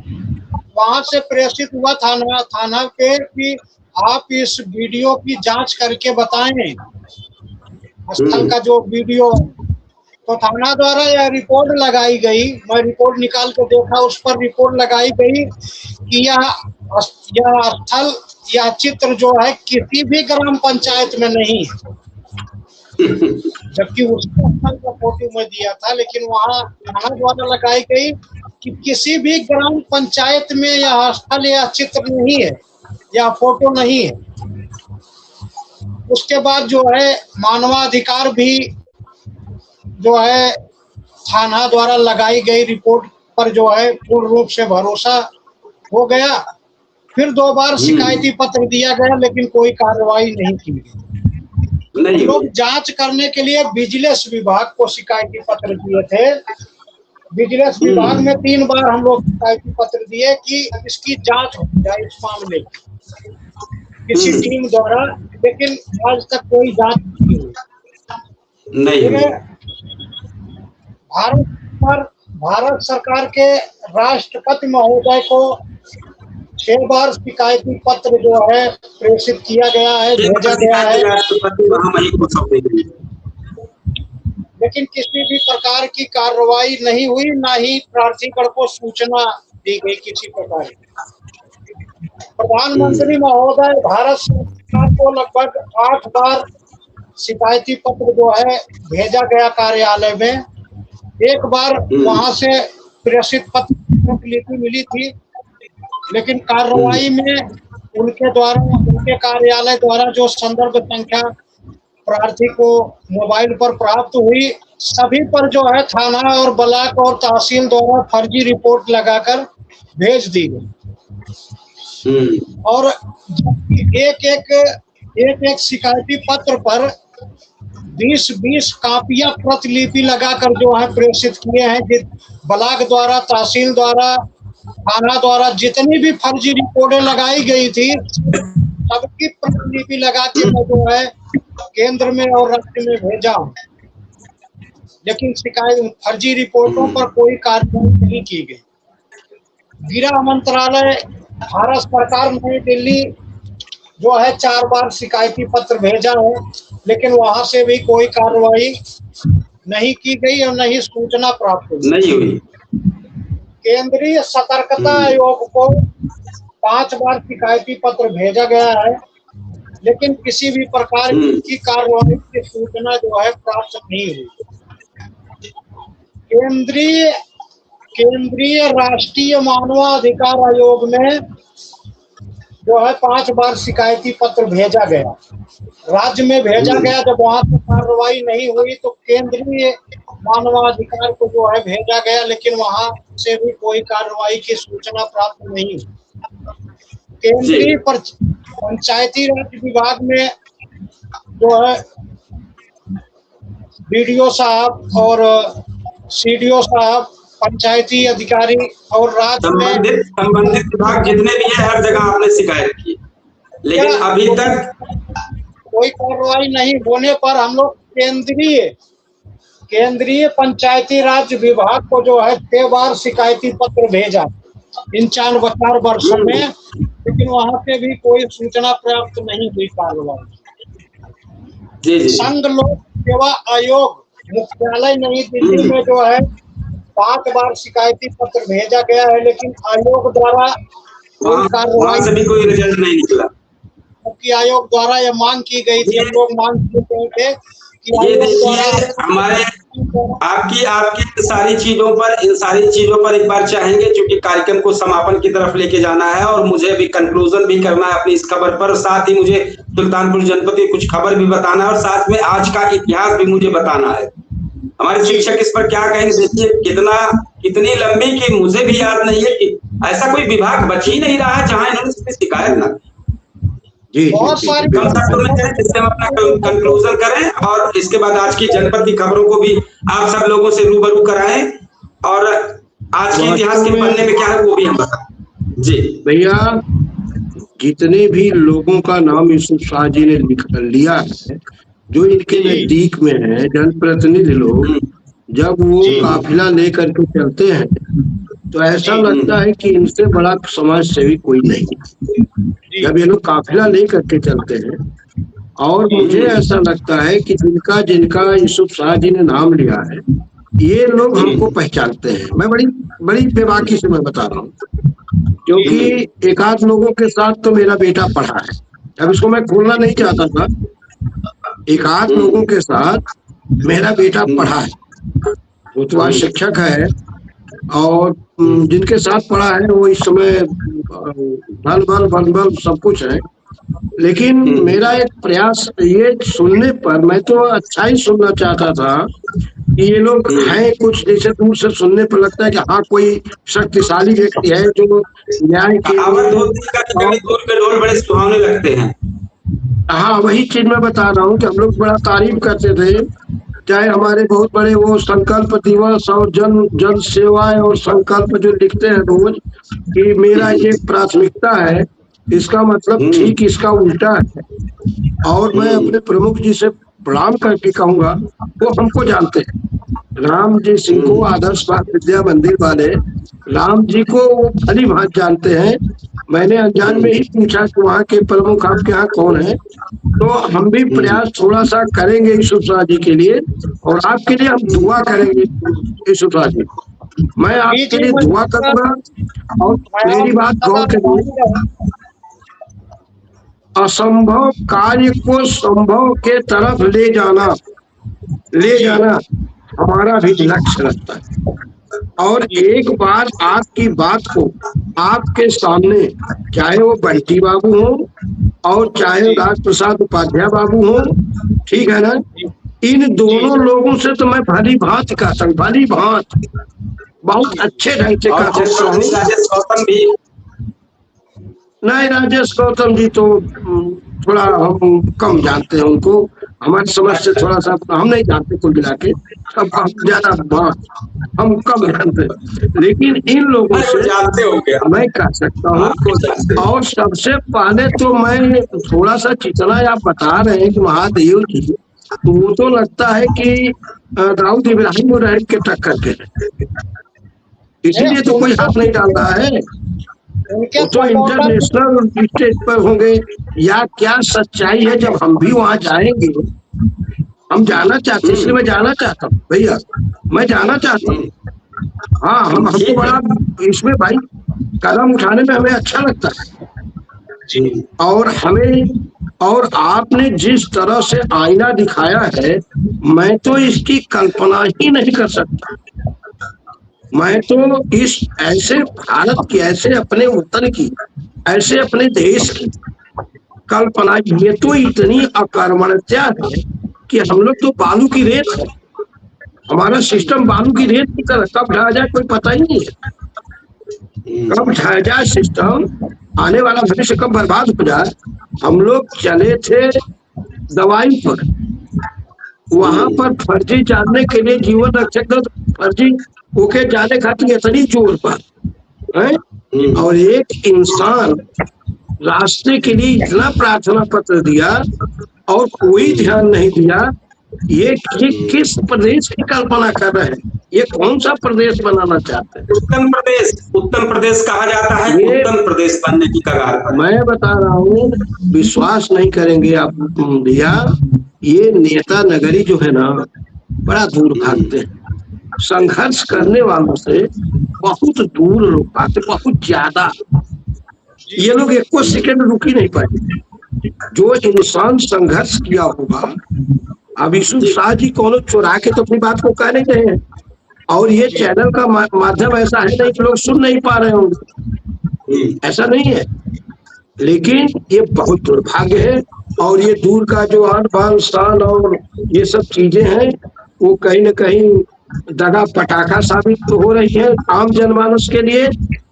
वहां से प्रेषित हुआ थाना पे कि आप इस वीडियो की जांच करके बताएं, स्थल का जो वीडियो। तो थाना द्वारा यह रिपोर्ट लगाई गई, मैं रिपोर्ट निकाल के देखा, उस पर रिपोर्ट लगाई गई कि यह स्थल, यह चित्र जो है किसी भी ग्राम पंचायत में नहीं है, जबकि उस स्थल का फोटो में दिया था, लेकिन वहाँ थाना द्वारा लगाई गई कि किसी भी ग्राम पंचायत में यह स्थल या चित्र नहीं है, या फोटो नहीं है। उसके बाद जो है मानवाधिकार भी जो है थाना द्वारा लगाई गई रिपोर्ट पर जो है पूर्ण रूप से भरोसा हो गया। फिर 2 बार शिकायती पत्र दिया गया, लेकिन कोई कार्रवाई नहीं की गई। लोग जांच करने के लिए विजिलेंस विभाग को शिकायती पत्र दिए थे। विजिलेंस विभाग में 3 बार हम लोग शिकायती पत्र दिए कि इसकी जांच हो जाए इस मामले की किसी टीम द्वारा, लेकिन आज तक कोई जांच नहीं हुई। भारत सरकार के राष्ट्रपति महोदय को 6 बार शिकायती पत्र जो है प्रेषित किया गया है, भेजा गया है, लेकिन किसी भी प्रकार की कार्रवाई नहीं हुई, ना ही प्रार्थीगण को सूचना दी गई किसी प्रकार की। प्रधानमंत्री महोदय भारत सरकार को लगभग 8 बार शिकायती पत्र जो है भेजा गया कार्यालय में। 1 बार वहां से प्रेषित पत्र की लिपि मिली थी, लेकिन कार्रवाई में उनके कार्यालय द्वारा जो संदर्भ संख्या प्रार्थी को मोबाइल पर प्राप्त हुई, सभी पर जो है थाना और ब्लॉक और तहसील द्वारा फर्जी रिपोर्ट लगाकर भेज दी गई। और एक शिकायती पत्र पर 20 कापियां प्रतिलिपि लगाकर जो है प्रेषित किए हैं ब्लॉक द्वारा, तहसील द्वारा, थाना द्वारा जितनी भी फर्जी रिपोर्टें लगाई गई थी सबकी प्रतिलिपि लगा के मैं जो है केंद्र में और राज्य में भेजा हूँ, लेकिन शिकायत फर्जी रिपोर्टों पर कोई कार्रवाई नहीं की गई। गृह मंत्रालय, भारत सरकार, नई दिल्ली जो है 4 बार शिकायती पत्र भेजा है, लेकिन वहां से भी कोई कार्रवाई नहीं की गई और नहीं सूचना प्राप्त हुई। केंद्रीय सतर्कता आयोग को 5 बार शिकायती पत्र भेजा गया है, लेकिन किसी भी प्रकार की कार्रवाई की सूचना जो है प्राप्त नहीं हुई। केंद्रीय राष्ट्रीय मानवाधिकार आयोग में जो है 5 बार शिकायती पत्र भेजा गया, राज्य में भेजा गया। जब वहां से कार्रवाई नहीं हुई तो केंद्रीय मानवाधिकार को जो है भेजा गया, लेकिन वहां से भी कोई कार्रवाई की सूचना प्राप्त नहीं हुई। केंद्रीय पंचायती राज विभाग में जो है बीडीओ साहब और सीडीओ साहब, पंचायती अधिकारी और राज्य में संबंधित विभाग जितने भी है हर जगह आपने शिकायत की, लेकिन अभी तक कोई कार्रवाई नहीं होने पर हम लोग केंद्रीय पंचायती राज विभाग को जो है 6 बार शिकायती पत्र भेजा इन 4 वर्षों में, लेकिन वहां से भी कोई सूचना प्राप्त नहीं हुई कार्रवाई। संघ लोक सेवा आयोग मुख्यालय नई दिल्ली में जो है 5 बार शिकायती पत्र भेजा गया है, लेकिन आयोग द्वारा कोई कार्रवाई से भी कोई रिजल्ट नहीं निकला, क्योंकि आयोग द्वारा यह मांग की गई थी, हम लोग मांग किए थे कि आयोग द्वारा हमारे आपकी सारी चीजों पर, इन सारी चीजों पर एक बार चाहेंगे, क्योंकि कार्यक्रम को समापन की तरफ लेके जाना है और मुझे भी कंक्लूजन भी करना है अपनी इस खबर पर, साथ ही मुझे सुल्तानपुर जनपद की कुछ खबर भी बताना है और साथ में आज का इतिहास भी मुझे बताना है। हमारे शिक्षक इस पर क्या कहेंगे? देखिए कितनी लंबी कि मुझे भी याद नहीं है कि ऐसा कोई विभाग बच ही नहीं रहा है जहां इन्होंने शिकायत ना बहुत सारी जिससे हम अपना कंक्लूजन करें और इसके बाद आज की जनपद की खबरों को भी आप सब लोगों से रूबरू कराएं और आज के इतिहास के पन्ने में क्या है वो भी हम बताएं। जी भैया, जितने भी लोगों का नाम यूसुफ शाह जी ने लिया है, जो इनके नजदीक में है, जनप्रतिनिधि लोग, जब वो काफिला लेकर के चलते हैं तो ऐसा लगता है कि इनसे बड़ा समाज सेवी कोई नहीं। जब ये लोग काफिला लेकर के चलते हैं, और मुझे ऐसा लगता है कि जिनका यूसुफ शाह जी ने नाम लिया है, ये लोग हमको पहचानते हैं। मैं बड़ी बेबाकी से मैं बता रहा हूँ, क्योंकि एक आध लोगों के साथ तो मेरा बेटा पढ़ा है। अब इसको मैं खोलना नहीं चाहता था, एक आध लोगों के साथ मेरा बेटा पढ़ा है, वो तो आज शिक्षक है, और जिनके साथ पढ़ा है वो इस समय बल सब कुछ है। लेकिन मेरा एक प्रयास ये सुनने पर, मैं तो अच्छा ही सुनना चाहता था कि ये लोग हैं कुछ, जैसे दूर से सुनने पर लगता है कि हाँ कोई शक्तिशाली व्यक्ति है जो न्याय के बड़े सुहावने लगते हैं। हाँ, वही चीज मैं बता रहा हूँ कि हम लोग बड़ा तारीफ करते थे, चाहे हमारे बहुत बड़े वो संकल्प दिवस और जन सेवाएं और संकल्प जो लिखते हैं रोज कि मेरा ये प्राथमिकता है, इसका मतलब ठीक इसका उल्टा है। और मैं अपने प्रमुख जी से प्रणाम करके कहूंगा, वो हमको जानते हैं, राम जी सिंह को, आदर्श विद्या मंदिर वाले राम जी को वो भली भांति जानते हैं। मैंने अनजान में ही पूछा कि वहाँ के प्रमुख आपके यहाँ कौन है, तो हम भी प्रयास थोड़ा सा करेंगे यूसुफ शाह जी के लिए, और आपके लिए हम दुआ करेंगे यूसुफ शाह जी। मैं आपके लिए दुआ करूंगा, और मेरी बात गौर करिए, असंभव कार्य को संभव के तरफ ले जाना हमारा भी लक्ष्य रहता है। और एक बार आपकी बात को आपके सामने, चाहे वो बंटी बाबू हो और चाहे राज प्रसाद उपाध्याय बाबू हो, ठीक है ना, इन दोनों लोगों से तो मैं भली भांति कहता हूँ, भली भांति बहुत अच्छे ढंग से कहता हूँ। नहीं, राजेश गौतम जी तो थोड़ा हम कम जानते हैं उनको, हमारी समझ से थोड़ा सा हम नहीं जानते कुल मिला के, सब ज्यादा हम कम जानते हैं। लेकिन इन लोगों से जानते होंगे मैं कह सकता हूँ। और सबसे पहले तो मैं थोड़ा सा जितना आप बता रहे हैं कि महादेव जी, तो वो तो लगता है कि दाऊद इब्राहिम और रहम के टक्कर के, इसीलिए तो कोई हाथ नहीं डाल रहा है। वो तो इंटरनेशनल स्टेज पर होंगे या क्या सच्चाई है, जब हम भी वहां जाएंगे हम जाना चाहते हैं, इसलिए मैं जाना चाहता हूँ भैया, मैं जाना चाहता हूँ। हाँ, हमको बड़ा इसमें भाई कदम उठाने में हमें अच्छा लगता है जी। और आपने जिस तरह से आईना दिखाया है, मैं तो इसकी कल्पना ही नहीं कर सकता। मैं तो इस ऐसे भारत की, ऐसे अपने वतन की, ऐसे अपने देश की कल्पना, ये तो इतनी अकर्मण्यता है कि हम लोग तो बालू की रेत है, हमारा सिस्टम बालू की रेत की तरह, कब ढह जाए कोई पता ही नहीं है, कब ढह जाए सिस्टम, आने वाला भविष्य कब बर्बाद हो जाए। हम लोग चले थे दवाई पर, वहां पर फर्जी जानने के लिए जीवन रक्षक फर्जी ओके जाने खातिर इतनी जोर पर है, और एक इंसान रास्ते के लिए इतना प्रार्थना पत्र दिया और कोई ध्यान नहीं दिया। ये किस प्रदेश की कल्पना कर रहे हैं, ये कौन सा प्रदेश बनाना चाहते हैं? उत्तर प्रदेश कहा जाता है, उत्तर प्रदेश बनने की कगार पर। मैं बता रहा हूँ, विश्वास नहीं करेंगे आप भैया, ये नेता नगरी जो है ना, बड़ा दूर भागते हैं, संघर्ष करने वालों से बहुत दूर लोग भागते, बहुत ज्यादा। ये लोग एक को सेकंड रुक ही नहीं पाए। जो इंसान संघर्ष किया होगा, अब यूसुफ शाह जी को चुरा के तो अपनी बात को कह नहीं रहे हैं, और ये चैनल का माध्यम ऐसा है नहीं कि लोग सुन नहीं पा रहे होंगे, ऐसा नहीं है। लेकिन ये बहुत दुर्भाग्य है, और ये दूर का जो आन बान शान और ये सब चीजें हैं, वो कहीं न कहीं दगा पटाखा साबित तो हो रही है आम जनमानस के लिए।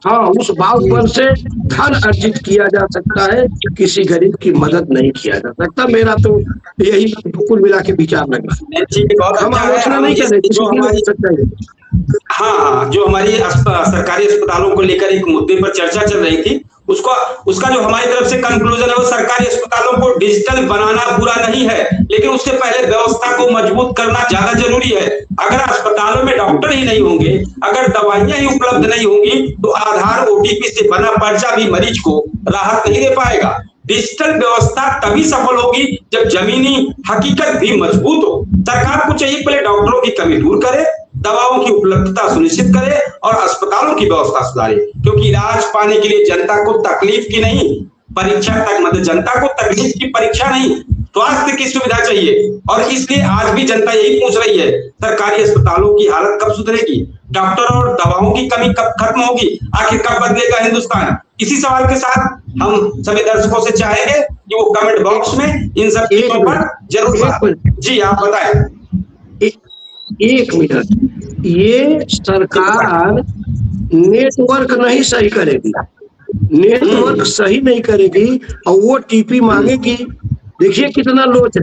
हाँ, उस बात पर से धन अर्जित किया जा सकता है, किसी गरीब की मदद नहीं किया जा सकता। मेरा तो यही कुल मिला के विचार लग रहा है। हम आलोचना नहीं कर रहे। हाँ, जो हमारी सरकारी अस्पतालों को लेकर एक मुद्दे पर चर्चा चल रही थी, उसका जो हमारी तरफ से कंक्लूजन है, वो सरकारी अस्पतालों को डिजिटल बनाना बुरा नहीं है, लेकिन उससे पहले व्यवस्था को मजबूत करना ज्यादा जरूरी है। अगर अस्पतालों में डॉक्टर ही नहीं होंगे, अगर दवाइयां ही उपलब्ध नहीं होंगी, तो आधार OTP से बना पर्चा भी मरीज को राहत नहीं दे पाएगा। डिजिटल व्यवस्था तभी सफल होगी जब जमीनी हकीकत भी मजबूत हो। सरकार को चाहिए पहले डॉक्टरों की कमी दूर करे, दवाओं की उपलब्धता सुनिश्चित करे और अस्पतालों की व्यवस्था सुधारे, क्योंकि इलाज पाने के लिए जनता को तकलीफ की नहीं परीक्षा तक, मतलब जनता को तकलीफ की परीक्षा नहीं, स्वास्थ्य की सुविधा चाहिए। और इसलिए आज भी जनता यही पूछ रही है, सरकारी अस्पतालों की हालत कब सुधरेगी, डॉक्टर और दवाओं की कमी कब खत्म होगी, आखिर कब बदलेगा हिंदुस्तान। इसी सवाल के साथ हम सभी दर्शकों से चाहेंगे कि वो कमेंट बॉक्स में इन सब चीजों पर जरूर जी आप बताएं। एक मिनट, ये सरकार नेटवर्क नहीं सही करेगी, नेटवर्क सही नहीं करेगी और वो TP मांगेगी। देखिए कितना लोच है,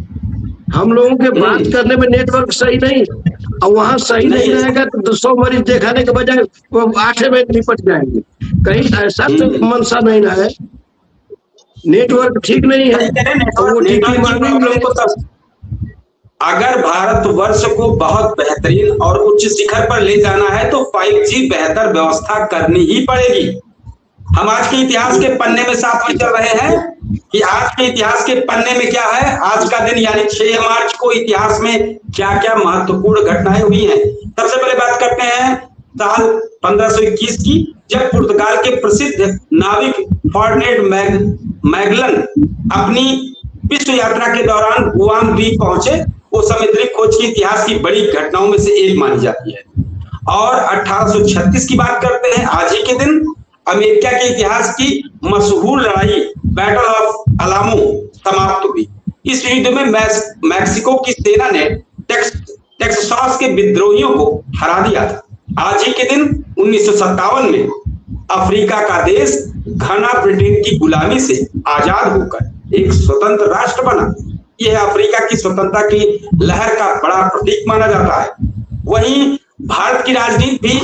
हम लोगों के बात करने में नेटवर्क सही नहीं, और वहां सही नहीं रहेगा तो 200 मरीज दिखाने के बजाय वो 8 में निपट जाएंगे। कहीं ऐसा तो मनसा नहीं ना है, नेटवर्क ठीक नहीं है और वो TP मांगेंगे। अगर भारतवर्ष को बहुत बेहतरीन और उच्च शिखर पर ले जाना है तो 5G बेहतर व्यवस्था करनी ही पड़ेगी। हम आज के इतिहास के पन्ने में साथ में चल रहे हैं कि आज के इतिहास के पन्ने में क्या है। आज का दिन यानी 6 मार्च को इतिहास में क्या क्या महत्वपूर्ण घटनाएं हुई हैं। सबसे पहले बात करते हैं साल 1521 की, जब पुर्तगाल के प्रसिद्ध नाविक फर्डिनेंड मैगलन अपनी विश्व यात्रा के दौरान गुआम द्वीप पहुंचे। वो समुद्री खोज की इतिहास की बड़ी घटनाओं में से एक मानी जाती है। और 1836 की बात करते हैं, आज ही के दिन अमेरिका के इतिहास की मशहूर लड़ाई बैटल ऑफ अलामो समाप्त हुई। इस युद्ध में मैक्सिको की सेना ने टेक्सास के विद्रोहियों को हरा दिया था। आज ही के दिन 1957 में अफ्रीका का देश घना ब्रिटेन की गुलामी से आजाद होकर एक स्वतंत्र राष्ट्र बना। यह अफ्रीका की स्वतंत्रता की लहर का बड़ा प्रतीक माना जाता है। वहीं भारत की राजनीति भी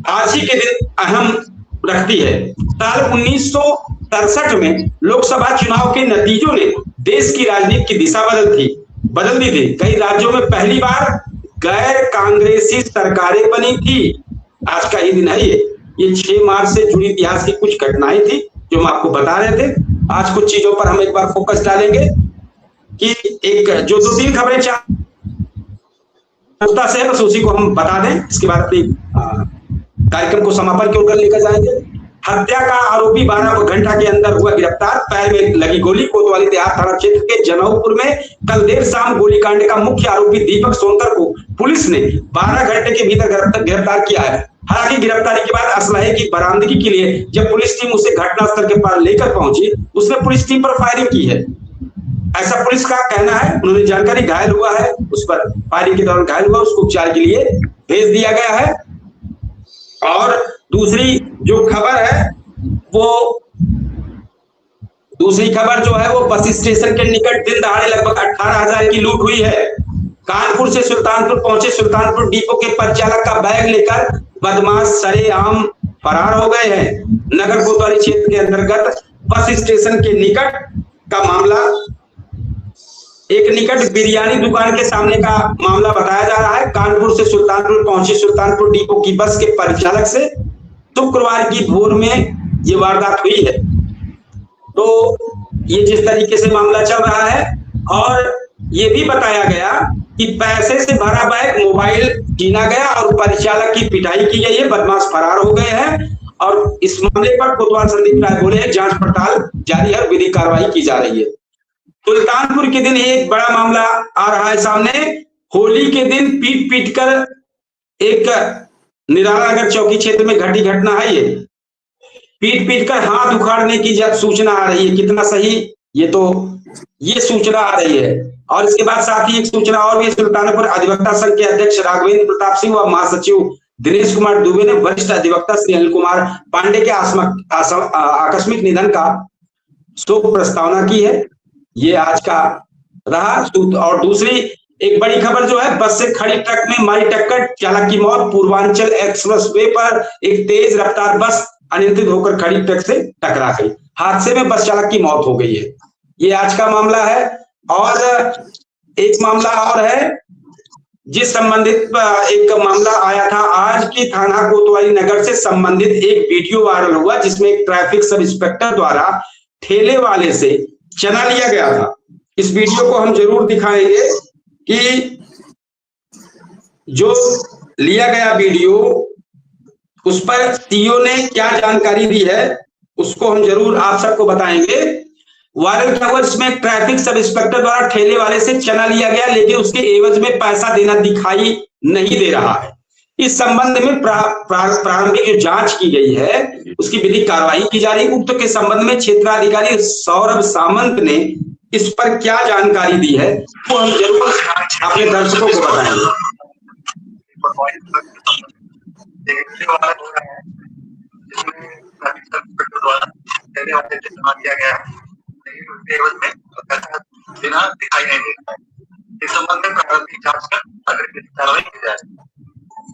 आज ही के दिन अहम रखती है। साल 1963 में लोकसभा चुनाव के नतीजों ने देश की राजनीति की दिशा बदल दी थी। कई राज्यों में पहली बार गैर कांग्रेसी सरकारें बनी थी। आज का ही दिन है ये 6 मार्च से जुड़ी इतिहास की कुछ घटनाएं थी जो हम आपको बता रहे थे। आज कुछ चीजों पर हम एक बार फोकस डालेंगे कि एक जो 2-3 खबरें से है बस उसी को हम बता दें, इसके बाद अपनी कार्यक्रम को समापन की ओर लेकर जाएंगे। हत्या का आरोपी 12 घंटा के अंदर हुआ गिरफ्तार। पैर में लगी गोली। कोतवाली देहात थाना क्षेत्र के जनौपुर में कल देर शाम गोलीकांड का मुख्य आरोपी दीपक सोनकर को पुलिस ने 12 घंटे के भीतर गिरफ्तार किया है। हालांकि गिरफ्तारी के बाद असलहे की बरामदगी के लिए जब पुलिस टीम उसे घटनास्थल के पास लेकर पहुंची, उसने पुलिस टीम पर फायरिंग की है, ऐसा पुलिस का कहना है। उन्होंने जानकारी घायल हुआ है, उस पर फायरिंग के दौरान घायल हुआ, उसको उपचार के लिए भेज दिया गया है। और दूसरी जो खबर है वो बस स्टेशन के निकट दिन दहाड़े लगभग 18,000 की लूट हुई है। कानपुर से सुल्तानपुर पहुंचे सुल्तानपुर डिपो के परिचालक का बैग लेकर बदमाश सरेआम फरार हो गए हैं। नगर कोतवाली क्षेत्र के अंतर्गत बस स्टेशन के निकट का मामला, एक निकट बिरयानी दुकान के सामने का मामला बताया जा रहा है। कानपुर से सुल्तानपुर पहुंची सुल्तानपुर डिपो की बस के परिचालक से शुक्रवार की भोर में ये वारदात हुई है। तो ये जिस तरीके से मामला चल रहा है, और ये भी बताया गया कि पैसे से भरा बैग, मोबाइल छीना गया और परिचालक की पिटाई की गई है। बदमाश फरार हो गए हैं और इस मामले पर कोतवाल संदीप राय बोले जांच पड़ताल जारी है, विधिक कार्रवाई की जा रही है। सुल्तानपुर के दिन एक बड़ा मामला आ रहा है सामने। होली के दिन पीट कर एक निराला नगर चौकी क्षेत्र में घटी घटना है। ये पीट कर हाथ उखाड़ने की जब सूचना आ रही है, कितना सही ये सूचना आ रही है। और इसके बाद साथ ही एक सूचना और भी, सुल्तानपुर अधिवक्ता संघ के अध्यक्ष राघवेंद्र प्रताप सिंह व महासचिव दिनेश कुमार दुबे ने वरिष्ठ अधिवक्ता श्री अनिल कुमार पांडे के आकस्मिक निधन का शोक प्रस्तावना की है। ये आज का रहा। और दूसरी एक बड़ी खबर जो है, बस से खड़ी ट्रक में मारी टक्कर, चालक की मौत। पूर्वांचल एक्सप्रेसवे पर एक तेज रफ्तार बस अनियंत्रित होकर खड़ी ट्रक से टकरा गई। हादसे में बस चालक की मौत हो गई है। ये आज का मामला है। और एक मामला और है जिस संबंधित एक मामला आया था आज की थाना कोतवाली नगर से संबंधित एक वीडियो वायरल हुआ, जिसमें एक ट्रैफिक सब इंस्पेक्टर द्वारा ठेले वाले से चना लिया गया था। इस वीडियो को हम जरूर दिखाएंगे कि जो लिया गया वीडियो, उस पर सीओ ने क्या जानकारी दी है, उसको हम जरूर आप सबको बताएंगे। वायरल क्या हुआ, इसमें ट्रैफिक सब इंस्पेक्टर द्वारा ठेले वाले से चना लिया गया, लेकिन उसके एवज में पैसा देना दिखाई नहीं दे रहा है। इस संबंध में प्रारंभिक जो जांच की गई है उसकी विधिक कार्रवाई की जा रही है। उक्त के संबंध में क्षेत्राधिकारी सौरभ सामंत ने इस पर क्या जानकारी दी है वो हम जरूर अपने दर्शकों को बताएंगे।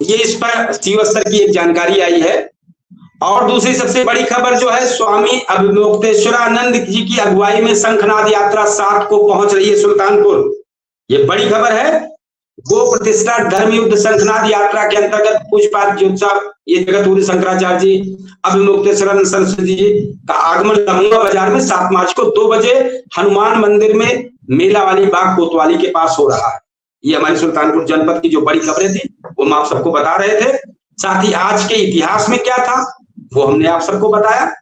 ये इस पर सीओ स्तर की एक जानकारी आई है। और दूसरी सबसे बड़ी खबर जो है, स्वामी अभिमुक्तेश्वरानंद जी की अगुवाई में शंखनाद यात्रा 7 को पहुंच रही है सुल्तानपुर। ये बड़ी खबर है। गो प्रतिष्ठा धर्म युद्ध शंखनाद यात्रा के अंतर्गत पूजपाठ ज्योतिषाब ये जगतगुरु शंकराचार्य जी अभिमुक्तेश्वरानंद सरस्वती जी का आगमन लमुआ बाजार में 7 मार्च को 2 बजे हनुमान मंदिर में मेला वाली बाग कोतवाली के पास हो रहा है। ये हमारी सुल्तानपुर जनपद की जो बड़ी खबरें थी वो हम आप सबको बता रहे थे। साथ ही आज के इतिहास में क्या था वो हमने आप सबको बताया।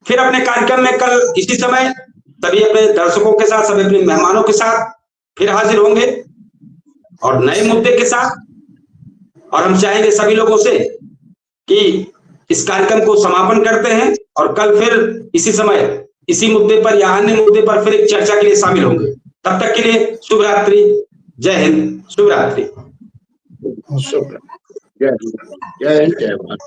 फिर अपने कार्यक्रम में कल इसी समय सभी अपने दर्शकों के साथ, सभी अपने मेहमानों के साथ फिर हाजिर होंगे और नए मुद्दे के साथ। और हम चाहेंगे सभी लोगों से कि इस कार्यक्रम को समापन करते हैं और कल फिर इसी समय इसी मुद्दे पर या अन्य मुद्दे पर फिर एक चर्चा के लिए शामिल होंगे। तब तक के लिए शुभ रात्रि, जय हिंद, शुभ रात्रि। जय हिंद, जय भारत।